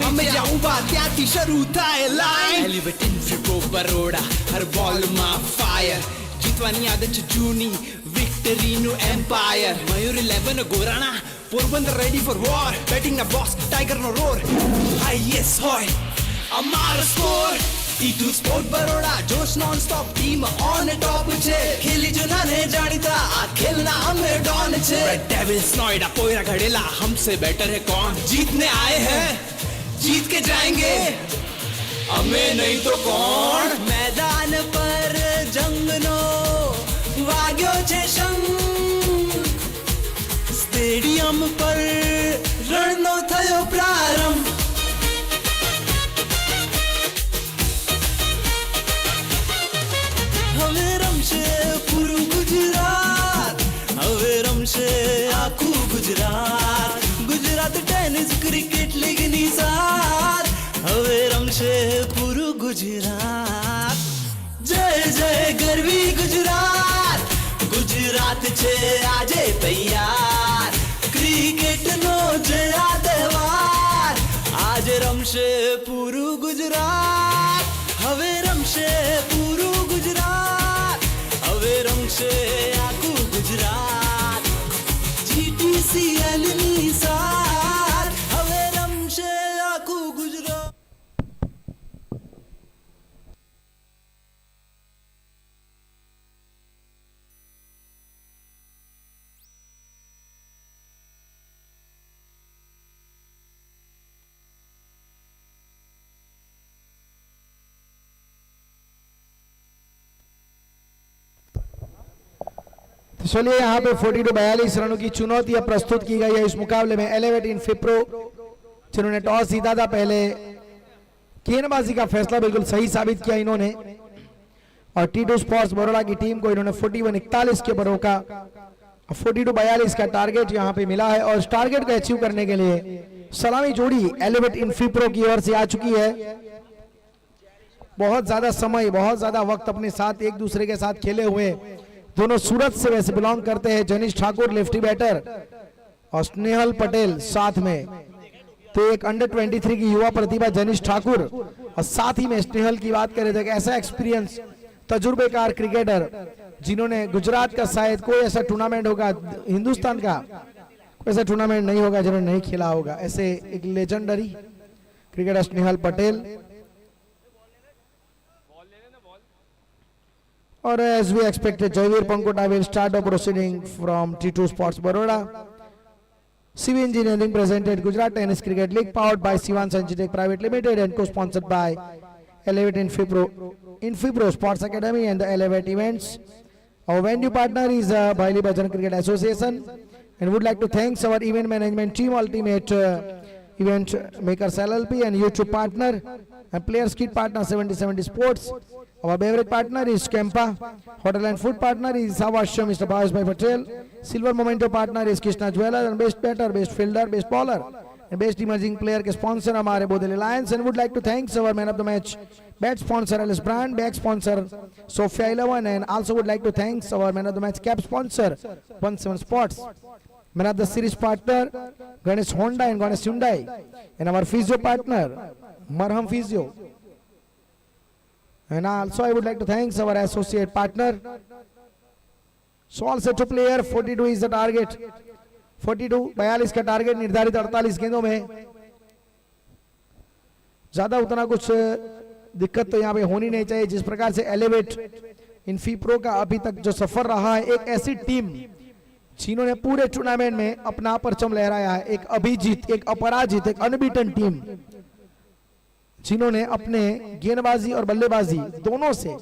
અમે જ્યાં ઊભા ત્યાંથી શરૂ થાય લાઈન। એલિવેટ ઇન્ફો બરોડા, હર બોલમાં ફાયર, જીતવાની આદત છે જૂની, વિક્ટરીનું empire. Mayur 11 Gorana, Porbandar ready for war, batting ના બોસ ટાઈગર નો રોર, હાઈએસ્ટ હોય અમારો સ્કોર। T2 સ્પોર્ટ બરોડા, જોશ non stop, team on top છે, ખેલી જો નાને જાણીતા આ ખેલના અમે ડોન છે। રેડ ડેવિલ્સ નોઈડા પોયરા ઘડેલા, हमसे बेटर है कौन, जीतने आए हैं जीत के जाएंगे, અમે નહીં તો કોણ મેદાન પર જંગનો વાગ્યો છે શંખ સ્ટેડિયમ પર રણનો થયો પ્રારંભ હવે રમશે પૂરું ગુજરાત હવે રમશે આખું ગુજરાત ગુજરાત ટેનિસ ક્રિકેટ લીગની સાથ હવે રમશે પૂરું ગુજરાત જય જય ગરવી ગુજરાત ગુજરાત છે આજે તૈયાર ક્રિકેટનો જયા તહેવાર આજે રમશે પૂરું ગુજરાત હવે રમશે પૂરું ગુજરાત હવે રમશે આખું ગુજરાત GTCL ની સાથ હવે રમશે આખું ગુજરાત तो चलिए यहाँ पे 42 रनों की चुनौती अब प्रस्तुत की गई है इस मुकाबले में। एलेवेट इन फिप्रो जिन्होंने टॉस जीता था, पहले गेंदबाजी का फैसला बिल्कुल सही साबित किया इन्होंने, और T2 स्पोर्ट्स बड़ौदा की टीम को इन्होंने 41-41 के पर रोका। 42-42 का टारगेट यहाँ पे मिला है, और इस टारगेट को अचीव करने के लिए सलामी जोड़ी एलेवेट इन फिप्रो की ओर से आ चुकी है। बहुत ज्यादा समय, बहुत ज्यादा वक्त अपने साथ एक दूसरे के साथ खेले हुए दोनों सूरत से वैसे बिलोंग करते हैं। जनीश ठाकुर लेफ्टी बैटर और स्नेहल पटेल साथ में, तो एक अंडर 23 की युवा प्रतिभा जनीश ठाकुर, और साथ ही में स्नेहल की बात करें तो एक ऐसा एक्सपीरियंस तजुर्बेकार क्रिकेटर जिन्होंने गुजरात का शायद कोई ऐसा टूर्नामेंट होगा, हिंदुस्तान का कोई ऐसा टूर्नामेंट नहीं होगा जिन्होंने नहीं खेला होगा, ऐसे एक लेजेंडरी क्रिकेटर स्नेहल पटेल। और as we expected, Jaivir Pankota will start the proceeding from T2 Sports Baroda. CV Engineering presented Gujarat Tennis Cricket League, powered by Sivan Sanchitech Private Limited and co-sponsored by Elevate Infipro Sports Academy and the Elevate Events. Our venue partner is Baili Bhajan Cricket Association, and would like to thank our event management team, Ultimate Event Makers LLP, and YouTube partner and Players Kit partner 70/70 Sports. Our beverage partner is Kempa. Hotel and food partner is Savashya Mr. Bhasbhai Patel. Silver Memento partner is Krishna Jewelers, and best batter, best fielder, best bowler and best emerging player के sponsor हमारे बोधेली Lions, and would like to thank our man of the match bat sponsor LS Brand, back sponsor Sophia 11, and also would like to thank our man of the match cap sponsor 17 Sports. Man of the series partner Ganesh Honda and Ganesh Hyundai, and our physio partner Marham Physio. And also I would like to thank our associate partner. So all set to player, 42 is the target. 42-42 का target निर्धारित 48 गेंदों में। ज्यादा उतना कुछ दिक्कत तो यहाँ पे होनी नहीं चाहिए। जिस प्रकार से एलिवेट इन फिप्रो का अभी तक जो सफर रहा है, एक ऐसी टीम जिन्होंने पूरे टूर्नामेंट में अपना परचम लहराया है, एक अभिजीत, एक अपराजित, एक अनबीटन टीम, जिन्होंने अपने गेंदबाजी और बल्लेबाजी दोनों से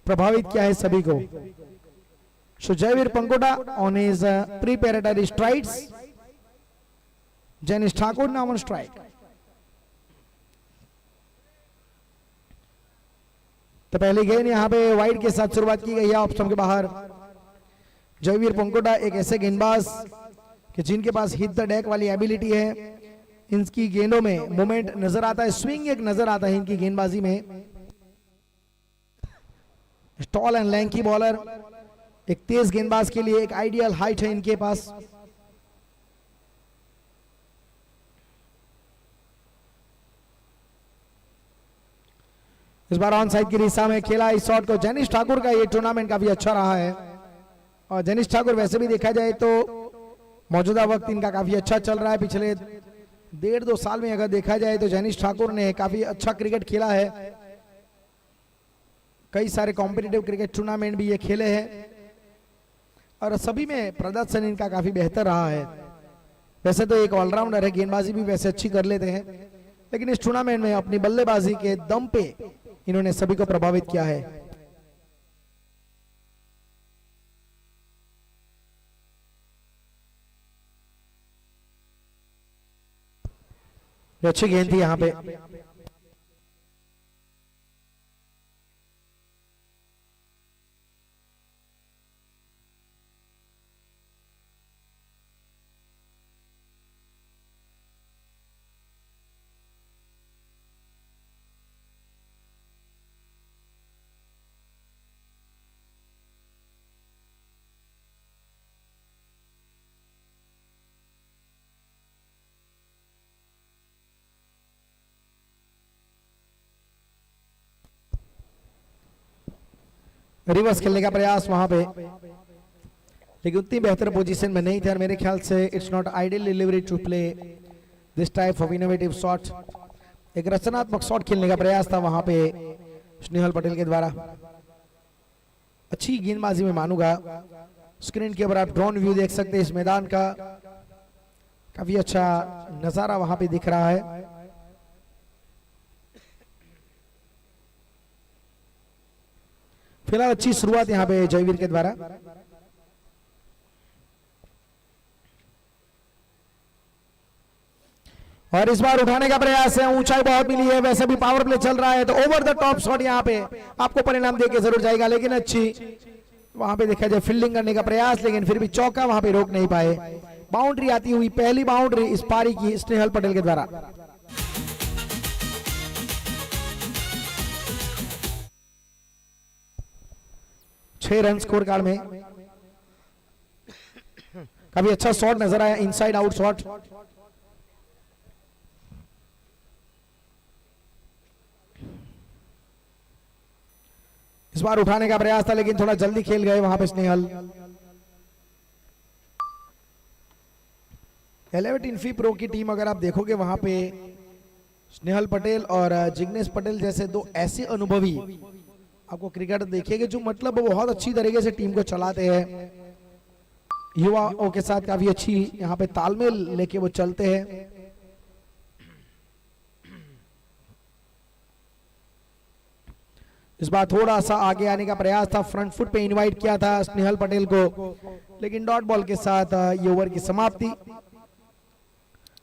प्रभावित किया है सभी को। So Jaivir Pankota on his preparatory strides, Janish Thakur now on strike. तो पहली गेंद यहाँ पे वाइड के साथ शुरुआत की गई है, ऑफ स्टंप के बाहर। जयवीर पंकोटा एक ऐसे गेंदबाज कि जिनके पास हिट द डेक वाली एबिलिटी है। इनकी गेंदों में मोमेंट नजर आता है, स्विंग एक नजर आता है इनकी गेंदबाजी में। टॉल एंड लैंकी बॉलर, एक तेज गेंदबाज के लिए एक आइडियल हाइट है इनके पास। इस बार ऑन साइड की दिशा में खेला इस शॉट को। जनीश ठाकुर का ये टूर्नामेंट काफी अच्छा रहा है, और जनीश ठाकुर वैसे भी देखा जाए तो मौजूदा वक्त इनका काफी अच्छा चल रहा है। पिछले 1.5-2 साल में अगर देखा जाए तो जनीश ठाकुर ने काफी अच्छा क्रिकेट खेला है। कई सारे कॉम्पिटिटिव क्रिकेट टूर्नामेंट भी ये खेले हैं, और सभी में प्रदर्शन इनका काफी बेहतर रहा है। वैसे तो एक ऑलराउंडर है, गेंदबाजी भी वैसे अच्छी कर लेते हैं, लेकिन इस टूर्नामेंट में अपनी बल्लेबाजी के दम पे इन्होंने सभी को प्रभावित किया है। अच्छी गेंद थी यहां पे। रिवर्स खेलने का प्रयास वहां पे, लेकिन उतनी बेहतर पोजीशन में नहीं थे और मेरे ख्याल से it's not ideal delivery to play this type of innovative shot. एक रचनात्मक शॉट खेलने का प्रयास था वहां पे स्नेहल पटेल के द्वारा। अच्छी गेंदबाजी में मानूंगा। स्क्रीन के ऊपर आप ड्रोन व्यू देख सकते हैं इस मैदान का, काफी अच्छा नजारा वहां पे दिख रहा है। फिलहाल अच्छी शुरुआत यहां पे जयवीर के द्वारा। और इस बार उठाने का प्रयास है, ऊंचाई बहुत मिली है, वैसे भी पावर प्ले चल रहा है तो ओवर द टॉप शॉट यहां पे आपको परिणाम देके जरूर जाएगा। लेकिन अच्छी वहां पे देखा जाए फील्डिंग करने का प्रयास, लेकिन फिर भी चौका वहां पे रोक नहीं पाए। बाउंड्री आती हुई पहली बाउंड्री इस पारी की स्नेहल पटेल के द्वारा। 6 रन स्कोर कार्ड में। काफी अच्छा शॉट नजर आया, इनसाइड आउट शॉट। इस बार उठाने का प्रयास था लेकिन थोड़ा जल्दी खेल गए वहां पे स्नेहल। एलेवेट इन्फी प्रो की टीम अगर आप देखोगे वहां पे स्नेहल पटेल और जिग्नेश पटेल जैसे दो ऐसे अनुभवी आपको क्रिकेट देखेंगे जो मतलब बहुत अच्छी तरीके से टीम को चलाते हैं, युवाओं के साथ काफी अच्छी यहाँ पे तालमेल लेके वो चलते हैं। इस बार थोड़ा सा आगे आने का प्रयास था, फ्रंट फुट पे इनवाइट किया था स्नेहल पटेल को, लेकिन डॉट बॉल के साथ ये ओवर की समाप्ति।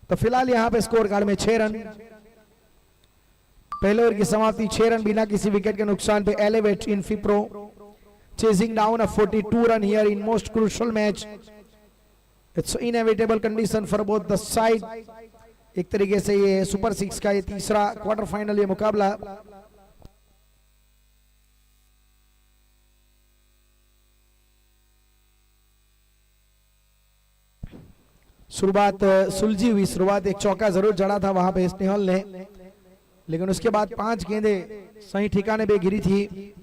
तो फिलहाल यहाँ पे स्कोर कार्ड में 6 रन। पहले ओवर की समाप्ति 6 रन बिना किसी विकेट के नुकसान पे। Elevate Infi pro chasing down a 42 run here in most crucial match. It's inevitable condition for both the side. एक तरीके से ये सुपर 6 का ये तीसरा क्वार्टर फाइनल ये मुकाबला। शुरुआत सुलझी हुई शुरुआत, एक चौका जरूर जड़ा था वहां पे स्नेहल ने, लेकिन उसके बाद 5 गेंदें सही ठिकाने पे गिरी थी।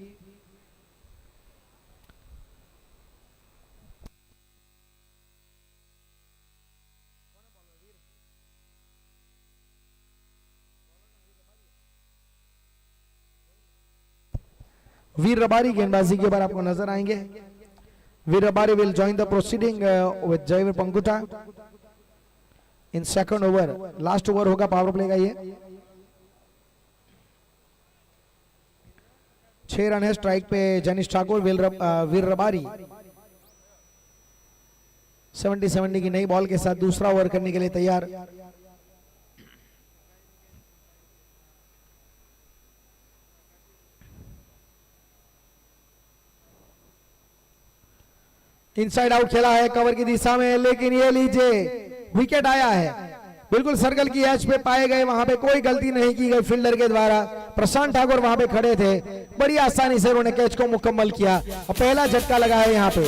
वीर रबारी गेंदबाजी के बार आपको नजर आएंगे। Veer Rabari will join the proceeding with Jayveer Pankuta in second over. Last over होगा पावर प्ले का ये। 6 रन है स्ट्राइक पे जनीश ठाकुर। वीर रबारी 70 की नई बॉल के साथ दूसरा ओवर करने के लिए तैयार। इनसाइड आउट खेला है कवर की दिशा में, लेकिन ये लीजिए विकेट आया है। बिल्कुल सर्कल की एज पे पाए गए, वहां पे कोई गलती नहीं की गई फील्डर के द्वारा। प्रशांत ठाकुर वहां पे खड़े थे, बड़ी आसानी से उन्होंने कैच को मुकम्मल किया और पहला झटका लगा है यहाँ पे।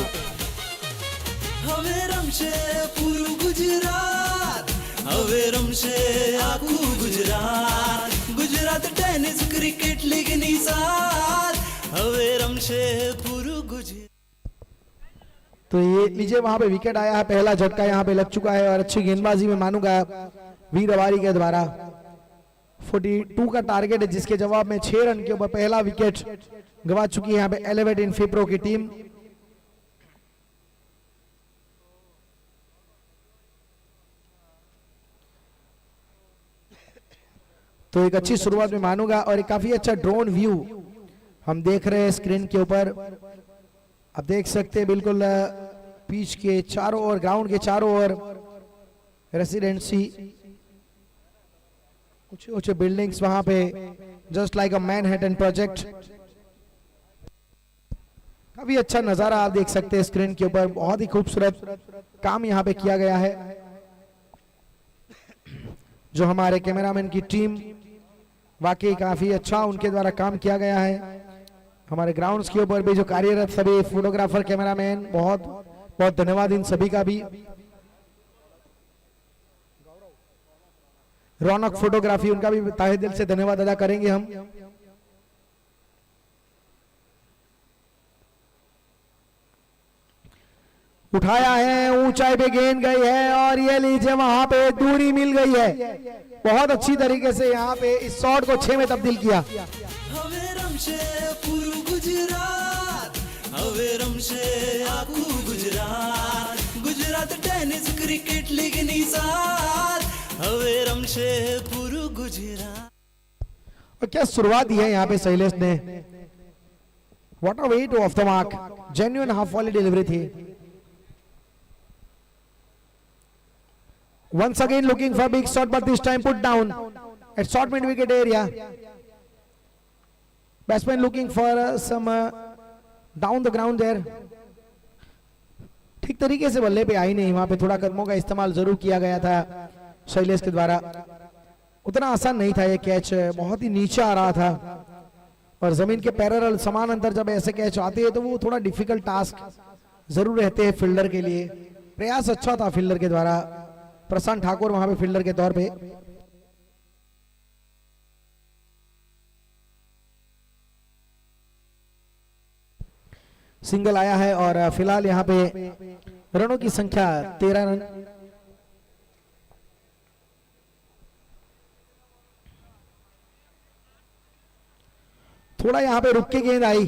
हवे रमशे पूरू गुजरात, हवे रमशे आखू Gujarat, Gujarat tennis cricket league नी साथ, हवे रमशे पूरू गुजरात। तो ये लीजिए वहां पे विकेट आया है, पहला झटका यहाँ पे लग चुका है और अच्छी गेंदबाजी में मानूंगा वीर रबारी के द्वारा। 42 का टारगेट है जिसके जवाब में 6 रन के ऊपर पहला विकेट गवा चुकी है यहाँ पे एलेवेट इन्फी प्रो की टीम। तो एक अच्छी शुरुआत में मानूंगा और एक काफी अच्छा ड्रोन व्यू हम देख रहे हैं स्क्रीन के ऊपर। आप देख सकते हैं बिल्कुल पिच के चारों ओर, ग्राउंड के चारों ओर रेसिडेंसी, ऊंचे ऊंचे बिल्डिंग्स वहां पे, जस्ट लाइक अ मैनहट्टन प्रोजेक्ट। काफी अच्छा नजारा आप देख सकते हैं स्क्रीन के ऊपर। बहुत ही खूबसूरत काम यहाँ पे किया गया है। जो हमारे कैमरामैन की टीम, वाकई काफी अच्छा उनके द्वारा काम किया गया है। हमारे ग्राउंड्स के ऊपर भी जो कार्यरत सभी फोटोग्राफर, कैमरामैन, बहुत बहुत धन्यवाद इन सभी का भी। रौनक फोटोग्राफी, उनका भी तहे दिल से धन्यवाद अदा करेंगे हम। उठाया है, ऊंचाई पे गेंद गई है और ये लीजिए वहां पे दूरी मिल गई है। बहुत अच्छी तरीके से यहाँ पे इस शॉट को 6 में तब्दील किया। હવે રમશે પૂરું ગુજરાત, હવે રમશે આખું ગુજરાત, ગુજરાત ટેનિસ ક્રિકેટ લીગની સાથ, હવે રમશે પૂરું ગુજરાત। और क्या शुरुआत दी है यहाँ पे शैलेश ने। What a way to off the mark, genuine half volley delivery थी। Once again looking for big shot, but this time put down at short mid wicket area. Batsman looking for some down the ground there. ठीक तरीके से बल्ले पे आई नहीं, वहां पे थोड़ा कदमों का इस्तेमाल जरूर किया गया था शैलेश के द्वारा। उतना आसान नहीं था ये कैच, बहुत ही नीचे आ रहा था और जमीन के पैरेलल समान अंतर जब ऐसे कैच आते हैं तो वो थोड़ा डिफिकल्ट टास्क जरूर रहते हैं फील्डर के लिए। प्रयास अच्छा था फील्डर के द्वारा, प्रशांत ठाकुर वहां पे फील्डर के तौर पे। सिंगल आया है और फिलहाल यहां पे रनों की संख्या 13 रन। थोड़ा यहां पे रुक के गेंद आई,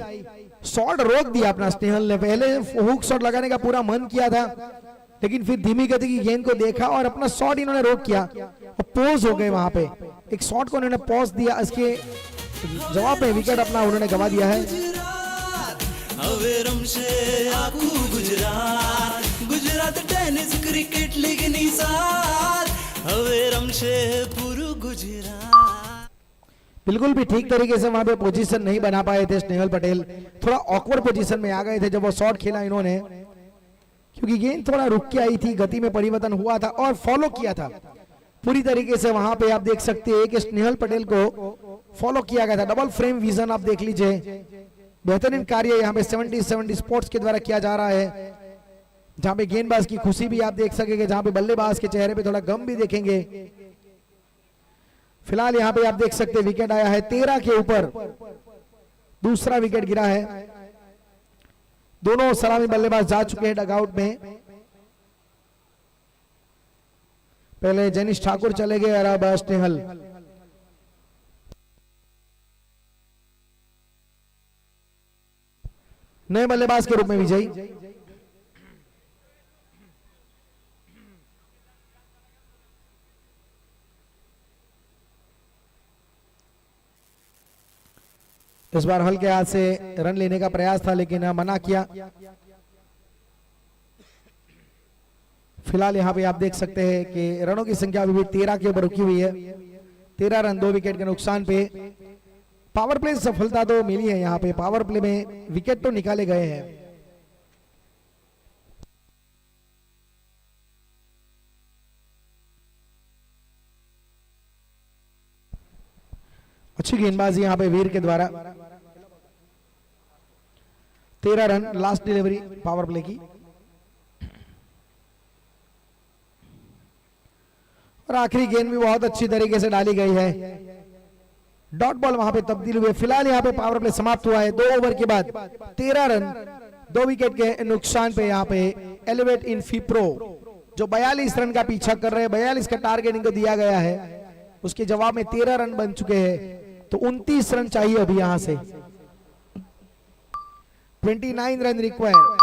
शॉट रोक दिया अपना स्नेहल ने। पहले हुक शॉट लगाने का पूरा मन किया था, लेकिन फिर धीमी गति की गेंद को देखा और अपना शॉट इन्होंने रोक किया और पोज हो गए वहां पे। एक शॉट को इन्होंने पॉज दिया, इसके जवाब में विकेट अपना उन्होंने गंवा दिया है। હવે રમશે આખું ગુજરાત, ગુજરાત ટેનિસ ક્રિકેટ લીગની સાથ, હવે રમશે પૂરું ગુજરાત। बिल्कुल भी ठीक तरीके से वहां पे पोजीशन नहीं बना पाए थे स्नेहल पटेल। थोड़ा ऑकवर्ड पोजीशन में आ गए थे जब वो शॉट खेला इन्होंने, क्योंकि गेंद थोड़ा रुक के आई थी, गति में परिवर्तन हुआ था और फॉलो किया था पूरी तरीके से। वहां पे आप देख सकते हैं कि स्नेहल पटेल को फॉलो किया गया था। डबल फ्रेम विजन आप देख लीजिए, बेहतरीन कार्य यहाँ पे 70 स्पोर्ट्स के द्वारा किया जा रहा है, जहां पे गेंदबाज की खुशी भी आप देख सकेंगे, जहां पे बल्लेबाज के चेहरे पे थोड़ा गम भी देखेंगे। फिलहाल यहाँ पे आप देख सकते हैं विकेट आया है 13 के ऊपर, दूसरा विकेट गिरा है। दोनों सलामी बल्लेबाज जा चुके हैं डगआउट में। पहले जनीश ठाकुर चले गए और अब स्नेहल। नए बल्लेबाज के रूप में विजयी। इस बार हल्के हाथ से रन लेने का प्रयास था, लेकिन मना किया। फिलहाल यहाँ पे आप देख सकते हैं कि रनों की संख्या अभी भी 13 के ऊपर रुकी हुई है। 13 रन 2 विकेट के नुकसान पे। पावर प्ले सफलता तो मिली है, यहाँ पे पावर प्ले में विकेट तो निकाले गए हैं। अच्छी गेंदबाजी यहाँ पे वीर के द्वारा। 13 run, last delivery power play की। और आखिरी गेंद भी बहुत अच्छी तरीके से डाली गई है। डॉट बॉल वहां पे तब्दील हुए। फिलहाल यहाँ पे पावर प्ले समाप्त हुआ है। 2 ओवर के बाद 13 रन 2 विकेट के नुकसान पे यहाँ पे एलिवेट इन फिप्रो जो 42 रन का पीछा कर रहे हैं, 42 का टारगेट इनको दिया गया है, उसके जवाब में 13 रन बन चुके हैं। तो 29 रन चाहिए अभी यहां से। 29 रन रिक्वायर।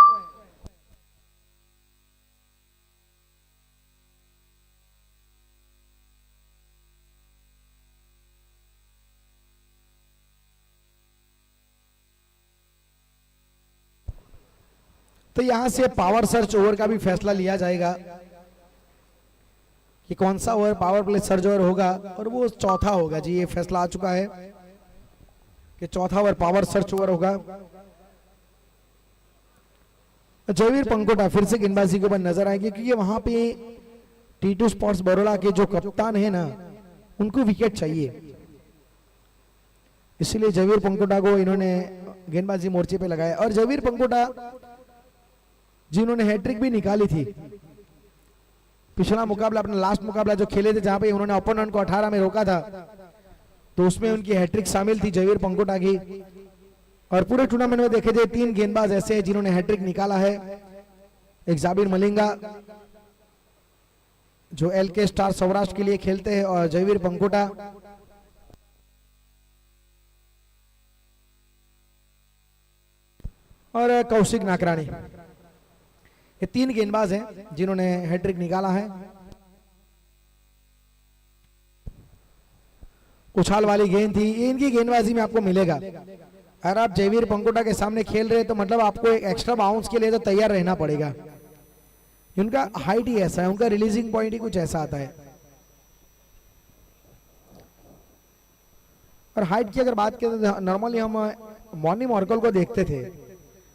तो यहां से पावर सर्च ओवर का भी फैसला लिया जाएगा कि कौन सा over power play search over होगा, और वो चौथा होगा जी। ये फैसला आ चुका है कि चौथा ओवर पावर सर्च ओवर होगा। जयवीर पंकोटा फिर से गेंदबाजी के ऊपर नजर आएंगे, क्योंकि वहां पे T2 स्पोर्ट्स बड़ौदा के जो कप्तान है ना, उनको विकेट चाहिए, इसलिए जयवीर पंकोटा को इन्होंने गेंदबाजी मोर्चे पे लगाया। और जयवीर पंकोटा जिन्होंने हैट्रिक भी निकाली थी, पिछला मुकाबला अपना लास्ट मुकाबला जो खेले थे, जहां पे उन्होंने ओपोनेंट को 18 में रोका था, तो उसमें उनकी हैट्रिक शामिल थी जयवीर पंकोटा की। और पूरे टूर्नामेंट में देखे जाए 3 गेंदबाज ऐसे हैं जिन्होंने हैट्रिक निकाला है। एक जाबिर मलिंगा जो LK स्टार सौराष्ट्र के लिए खेलते हैं, और जयवीर पंकोटा और कौशिक नाकरानी, ये 3 गेंदबाज हैं जिन्होंने हैट्रिक निकाला है। उछाल वाली गेंद थी, ये इनकी गेंदबाजी में आपको मिलेगा। अगर आप जयवीर पंकोटा के सामने खेल रहे हैं तो मतलब आपको एक एक्स्ट्रा बाउंस के लिए तो तैयार रहना पड़ेगा। उनका हाइट ही ऐसा है, उनका रिलीजिंग पॉइंट ही कुछ ऐसा आता है। और हाइट की अगर बात करें तो नॉर्मली हम मॉर्नी मॉर्कल को देखते थे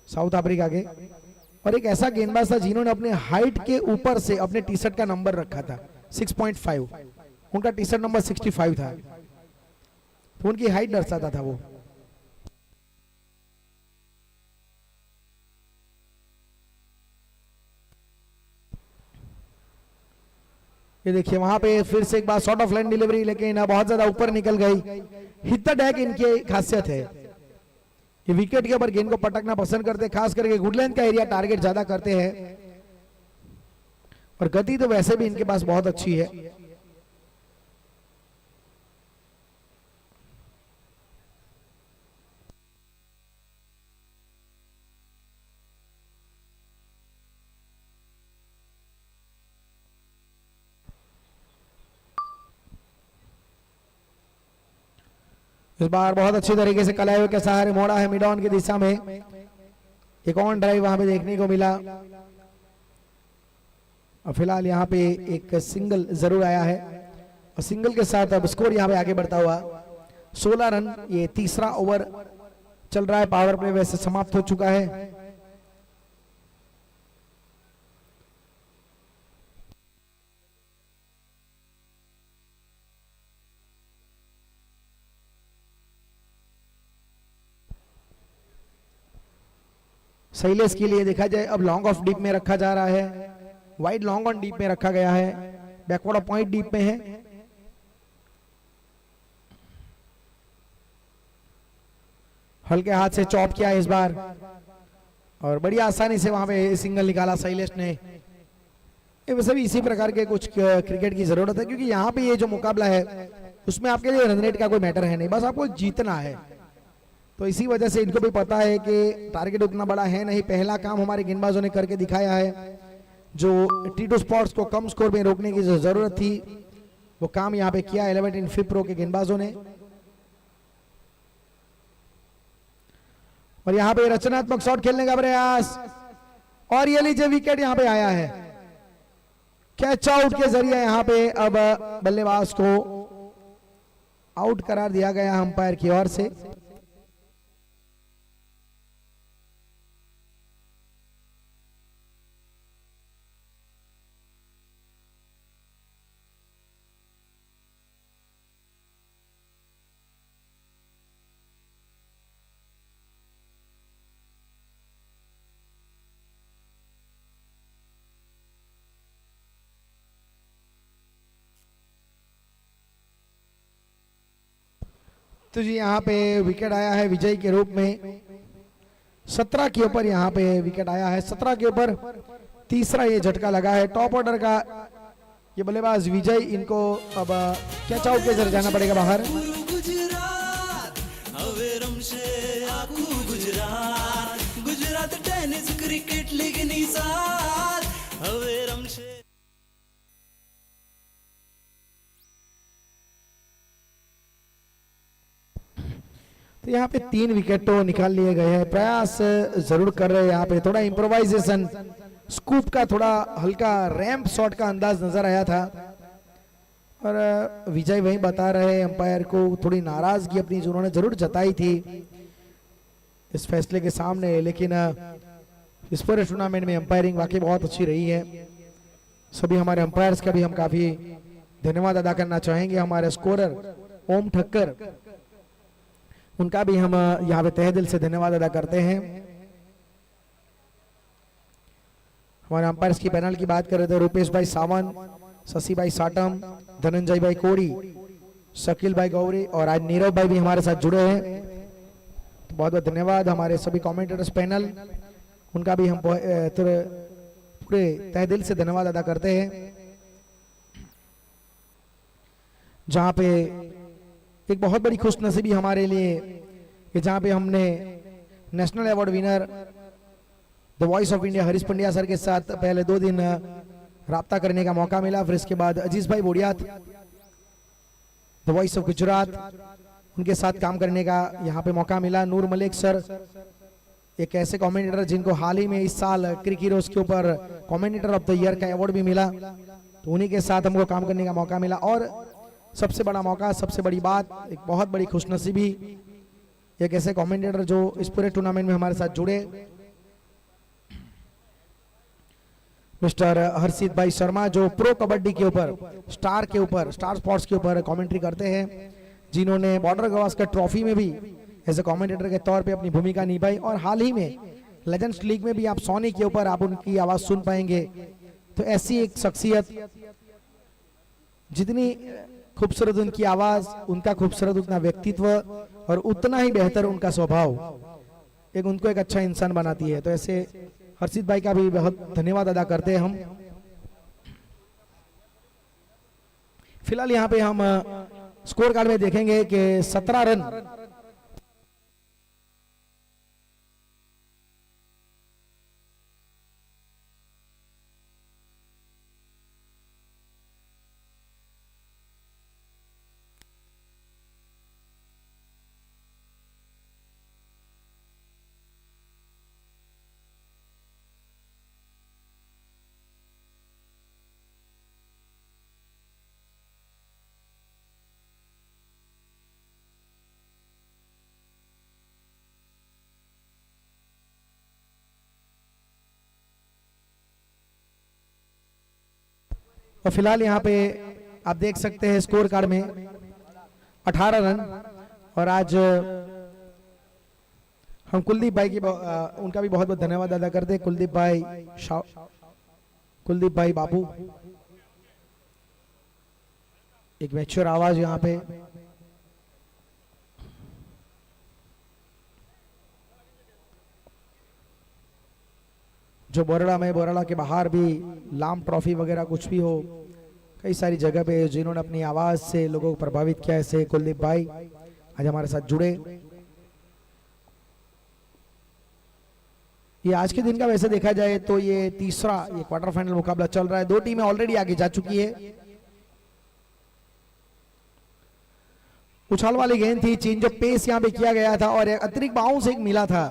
साउथ अफ्रीका के, और एक ऐसा गेंदबाज था जिन्होंने अपने हाइट के ऊपर से अपने टी शर्ट का नंबर रखा था 6.5, उनका टी शर्ट नंबर 65 था, तो उनकी हाइट दर्शाता था वो। ये देखिए वहां पे फिर से एक बार शॉर्ट ऑफ लाइन डिलीवरी, लेकिन बहुत ज्यादा ऊपर निकल गई। हिट द डेक इनकी खासियत है, ये विकेट के ऊपर गेंद को पटकना पसंद करते हैं, खास करके गुड लेंथ का एरिया टारगेट ज्यादा करते हैं। और गति तो वैसे भी इनके पास बहुत अच्छी है। इस बार बहुत अच्छी तरीके से कलाइव के सहारे मोड़ा है मिड ऑन की दिशा में। एक ऑन ड्राइव वहां पे देखने को मिला, और फिलहाल यहाँ पे एक सिंगल जरूर आया है, और सिंगल के साथ अब स्कोर यहाँ पे आगे बढ़ता हुआ 16 रन। ये तीसरा ओवर चल रहा है, पावर प्ले वैसे समाप्त हो चुका है। शैलेश के लिए देखा जाए अब लॉन्ग ऑफ डीप में रखा जा रहा है, वाइड लॉन्ग ऑन डीप में रखा गया है, बैकवर्ड ऑफ पॉइंट डीप में है। हल्के हाथ से चॉप किया इस बार, और बड़ी आसानी से वहां पे सिंगल निकाला शैलेश ने। ये वैसे भी इसी प्रकार के कुछ क्रिकेट की जरूरत है, क्योंकि यहाँ पे ये जो मुकाबला है उसमें आपके लिए रन रेट का कोई मैटर है नहीं, बस आपको जीतना है। तो इसी वजह से इनको भी पता है कि टारगेट उतना बड़ा है नहीं। पहला काम हमारे गेंदबाजों ने करके दिखाया है, जो T2 स्पोर्ट्स को कम स्कोर में रोकने की जो जरूरत थी वो काम यहाँ पे किया 11 इन फिफ्थ रो के गेंदबाजों ने। और यहाँ पे रचनात्मक शॉट खेलने का प्रयास, और ये लीजिए विकेट यहाँ पे आया है। कैच आउट के जरिए यहाँ पे अब बल्लेबाज को आउट करार दिया गया अंपायर की ओर से। तो जी यहाँ पे विकेट आया है विजय के रूप में। 17 के ऊपर यहाँ पे विकेट आया है, 17 के ऊपर तीसरा ये झटका लगा है। टॉप ऑर्डर का ये बल्लेबाज विजय, इनको अब कैच आउट के जरिए जाना पड़ेगा बाहर। गुजरात હવે રમશે આખું ગુજરાત, ગુજરાત ટેનિસ ક્રિકેટ લીગની સાથ હવે રમશે। तो यहाँ पे 3 विकेट तो निकाल लिए गए हैं, प्रयास जरूर कर रहे हैं यहाँ पे, थोड़ा इम्प्रोवाइजेशन स्कूप का थोड़ा हल्का रैंप शॉट का अंदाज नजर आया था। और विजय वही बता रहे अंपायर को थोड़ी नाराजगी अपनी जो उन्होंने जरूर जताई थी इस फैसले के सामने, लेकिन इस पूरे टूर्नामेंट में अंपायरिंग वाकई बहुत अच्छी रही है। सभी हमारे अंपायर्स का भी हम काफी धन्यवाद अदा करना चाहेंगे। हमारे स्कोरर ओम ठक्कर, उनका भी हम यहाँ पे तहे दिल से धन्यवाद अदा करते हैं। हमारे अंपायर्स की पैनल की बात कर रहे थे, रूपेश भाई सावंत, शशि भाई साटम, धनंजय भाई कोड़ी, शकील भाई गौरी और आज नीरव भाई भी हमारे साथ जुड़े हैं, तो बहुत बहुत धन्यवाद। हमारे सभी कमेंटेटर्स पैनल, उनका भी हम पूरे तहे दिल से धन्यवाद अदा करते हैं। जहां पे एक बहुत बड़ी खुशनसीबी हमारे लिए कि जहां पे हमने national award winner the voice of India Harish Pandya sir के साथ पहले 2 दिन राब्ता करने का मौका मिला। फिर इसके बाद अजीज भाई बोडियात द वॉइस ऑफ गुजरात, उनके साथ काम करने का यहाँ पे मौका मिला। नूर मलिक सर एक ऐसे कमेंटेटर जिनको हाल ही में इस साल क्रिक हीरोज के ऊपर कमेंटेटर ऑफ द ईयर का अवार्ड भी मिला, तो उन्हीं के साथ हमको काम करने का मौका मिला। और सबसे बड़ा मौका, सबसे बड़ी बात, एक बहुत बड़ी खुशनसीबी, एक ऐसे कमेंटेटर जो इस पूरे टूर्नामेंट में हमारे साथ जुड़े, मिस्टर हर्षित भाई शर्मा, जो प्रो कबड्डी के ऊपर, स्टार के ऊपर, स्टार स्पोर्ट्स के ऊपर कमेंट्री करते हैं, जिन्होंने बॉर्डर गवास्कर ट्रॉफी में भी एज ए कमेंटेटर के तौर पे अपनी भूमिका निभाई। और हाल ही में लेजेंड्स लीग में भी आप सोनी के ऊपर आप उनकी आवाज सुन पाएंगे। तो ऐसी एक शख्सियत, जितनी खूबसूरत उनकी आवाज, उनका खूबसूरत उतना व्यक्तित्व और उतना ही बेहतर उनका स्वभाव एक उनको एक अच्छा इंसान बनाती है। तो ऐसे हर्षित भाई का भी बहुत धन्यवाद अदा करते हैं हम। फिलहाल यहाँ पे हम स्कोर कार्ड में देखेंगे कि 17 रन और फिलहाल यहाँ पे आप देख सकते हैं स्कोर कार्ड में 18 रन। और आज हम कुलदीप भाई की उनका भी बहुत बहुत धन्यवाद अदा करते हैं। कुलदीप भाई बाबू, एक मैच्योर आवाज यहाँ पे। जो बोराड़ा के बाहर भी लाम ट्रॉफी वगैरह कुछ भी हो, कई सारी जगह पे जिन्होंने अपनी आवाज से लोगों को प्रभावित किया, ऐसे कुलदीप भाई आज हमारे साथ जुड़े। ये आज के दिन का वैसे देखा जाए तो ये तीसरा ये क्वार्टर फाइनल मुकाबला चल रहा है। 2 टीमें ऑलरेडी आगे जा चुकी है। उछाल वाली गेंद थी, चेंज ऑफ पेस यहाँ पे किया गया था और अतिरिक्त बाउंस एक मिला था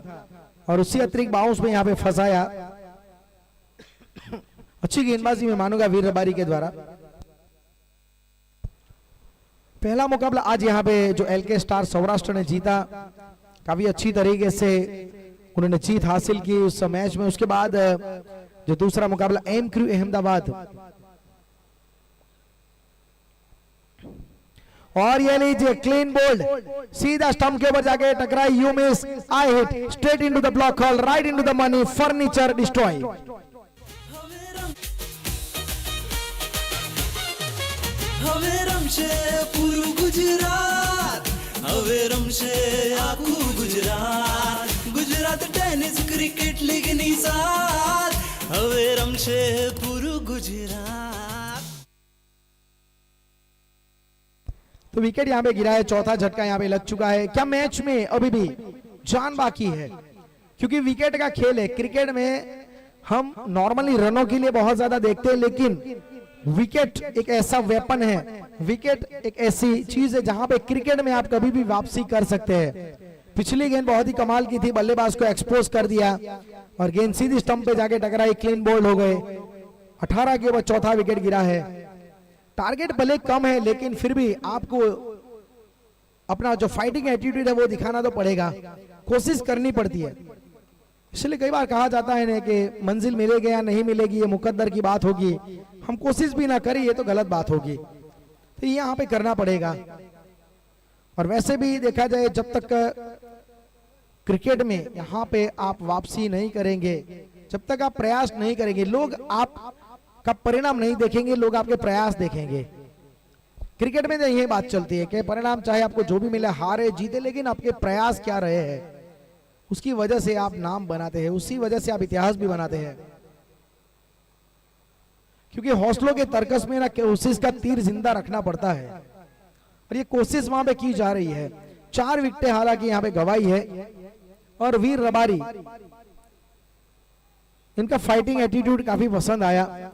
और उसी अतिरिक्त बाउंस में यहाँ पे फंसाया। अच्छी गेंदबाजी में मानूंगा वीर रबारी के द्वारा। पहला मुकाबला आज यहाँ पे जो एलके स्टार सौराष्ट्र ने जीता, काफी अच्छी तरीके से उन्होंने जीत हासिल की उस मैच में। उसके बाद जो दूसरा मुकाबला एम क्रू अहमदाबाद, और ये लीजिए क्लीन बोल्ड, सीधा स्टंप के ऊपर जाके टकराई, you miss, I hit, straight into the block hall, right into the money, furniture destroy. હવે રમશે પૂરું ગુજરાત, હવે રમશે આખું ગુજરાત, ગુજરાત ટેનિસ ક્રિકેટ લીગની સાથ, હવે રમશે પૂરું ગુજરાત। तो विकेट यहाँ पे गिरा है, चौथा झटका यहाँ पे लग चुका है। क्या मैच में अभी भी जान बाकी है? क्योंकि विकेट का खेल है। क्रिकेट में हम नॉर्मली रनों के लिए बहुत ज्यादा देखते हैं, लेकिन विकेट एक ऐसा वेपन है, विकेट एक ऐसी चीज है जहां पे क्रिकेट में आप कभी भी वापसी कर सकते हैं। पिछली गेंद बहुत ही कमाल की थी, बल्लेबाज को एक्सपोज कर दिया और गेंद सीधी स्टंप पे जाके टकराई, क्लीन बोल्ड हो गए। 18 के ऊपर चौथा विकेट गिरा है। टारगेट भले कम है लेकिन फिर भी आपको अपना जो फाइटिंग एटीट्यूड है वो दिखाना तो पड़ेगा, कोशिश करनी पड़ती है। इसलिए कई बार कहा जाता है ना कि मंजिल मिलेगी या नहीं मिलेगी ये मुकद्दर की बात होगी, हम कोशिश भी ना करें ये तो गलत बात होगी, तो यहाँ पे करना पड़ेगा। और वैसे भी देखा जाए जब तक क्रिकेट में यहाँ पे आप वापसी नहीं करेंगे, जब तक आप प्रयास नहीं करेंगे, लोग आपका परिणाम नहीं देखेंगे, लोग आपके प्रयास देखेंगे। क्रिकेट में यही बात चलती है कि परिणाम चाहे आपको जो भी मिले, हारे जीते, लेकिन आपके प्रयास क्या रहे हैं उसकी वजह से आप नाम बनाते हैं, उसी वजह से आप इतिहास भी बनाते हैं। क्योंकि हौसलों के तर्कस में ना कोशिश का तीर जिंदा रखना पड़ता है और ये कोशिश वहां पे की जा रही है। 4 विकेटें हालांकि यहाँ पे गवाई है और वीर रबारी, इनका फाइटिंग एटीट्यूड काफी पसंद आया।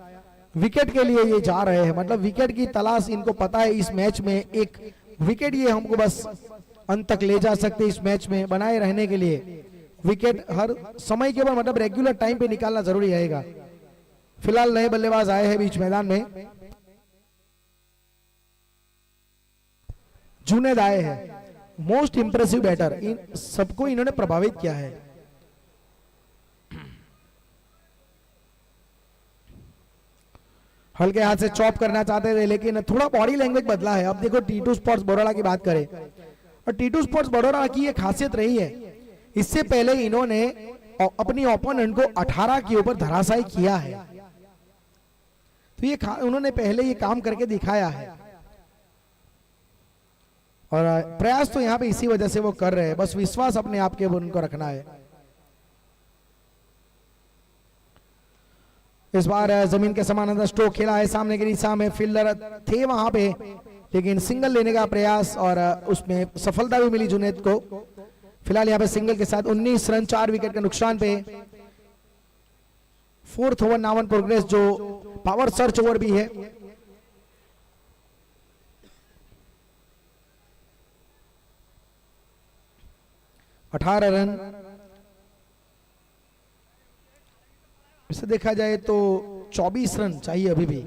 विकेट के लिए ये जा रहे हैं, मतलब विकेट की तलाश इनको पता है। इस मैच में एक विकेट ये हमको बस अंत तक ले जा सकते, इस मैच में बनाए रहने के लिए विकेट हर समय के ऊपर, मतलब रेगुलर टाइम पे निकालना जरूरी रहेगा। फिलहाल नए बल्लेबाज आए हैं बीच मैदान में, जुनेद आए हैं, मोस्ट इंप्रेसिव बैटर, इन सबको इन्होंने प्रभावित किया है। हल्के हाथ से चॉप करना चाहते थे लेकिन थोड़ा बॉडी लैंग्वेज बदला है। अब देखो T2 स्पोर्ट्स बड़ौदा की बात करें और T2 स्पोर्ट्स बड़ौदा की ये खासियत रही है, इससे पहले इन्होंने अपनी ओपोनेंट को 18 के ऊपर धराशायी किया है, तो ये उन्होंने पहले ये काम करके दिखाया है और प्रयास तो यहाँ पे इसी वजह से वो कर रहे हैं, बस विश्वास अपने आप के ऊपर उनको रखना है। इस बार जमीन के समानांतर स्ट्रोक खेला है, सामने की दिशा में फील्डर थे वहां पे लेकिन सिंगल लेने का प्रयास और उसमें सफलता भी मिली जुनेद को। फिलहाल यहाँ पे सिंगल के साथ 19 रन 4 विकेट के नुकसान पे। 4th over now in progress, जो पावर सर्च ओवर भी है। अठारह रन, इसे देखा जाए तो 24 रन चाहिए अभी भी।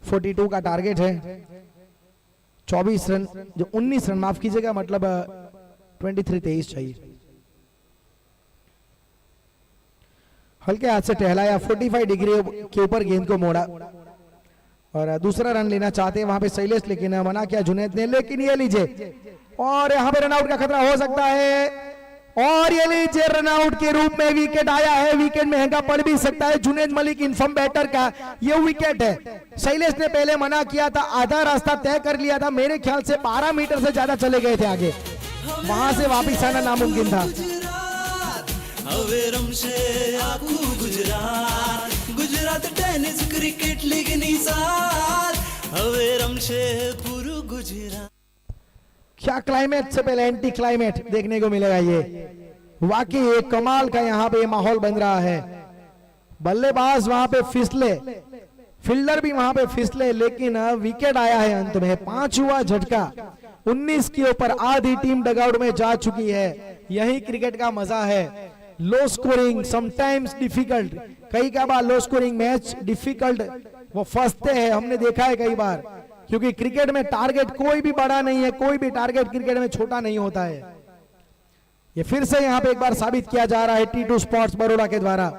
42 का टारगेट है, 24 रन, जो 19 रन माफ कीजिएगा, मतलब 23 चाहिए। हल्के हाथ से टहलाया, 45 डिग्री के ऊपर गेंद को मोड़ा और दूसरा रन लेना चाहते हैं वहां पे शैलेश, लेकिन मना किया जुनेद ने। लेकिन ये लीजिए, और यहाँ पे रनआउट का खतरा हो सकता है और ये लीजिए रनआउट के रूप में विकेट आया है। विकेट महंगा पड़ भी सकता है। जुनेद मलिक इन्फॉर्म बैटर का ये विकेट है। शैलेश ने पहले मना किया था, आधा रास्ता तय कर लिया था, मेरे ख्याल से 12 मीटर से ज्यादा चले गए थे आगे, वहां से वापिस आना नामुमकिन था। હવે રમશે આખું ગુજરાત, ગુજરાત ટેનિસ ક્રિકેટ લીગની સાથ, હવે રમશે પૂરું ગુજરાત। क्या क्लाइमेट से पहले एंटी क्लाइमेट देखने को मिलेगा। ये वाकई एक कमाल का यहाँ पे माहौल बन रहा है। बल्लेबाज वहां पे फिसले, फील्डर भी वहां पे फिसले, लेकिन विकेट आया है अंत में। 5वां झटका, 19 के ऊपर आधी टीम डगआउट में जा चुकी है। यही क्रिकेट का मजा है। लो स्कोरिंग समटाइम्स डिफिकल्ट, कई का बार लो स्कोरिंग मैच डिफिकल्ट वो फंसते हैं, हमने देखा है कई बार, क्योंकि क्रिकेट में टारगेट कोई भी बड़ा नहीं है, कोई भी टारगेट क्रिकेट में छोटा नहीं होता है। ये फिर से यहाँ पे एक बार साबित किया जा रहा है T2 स्पोर्ट्स बड़ौदा के द्वारा।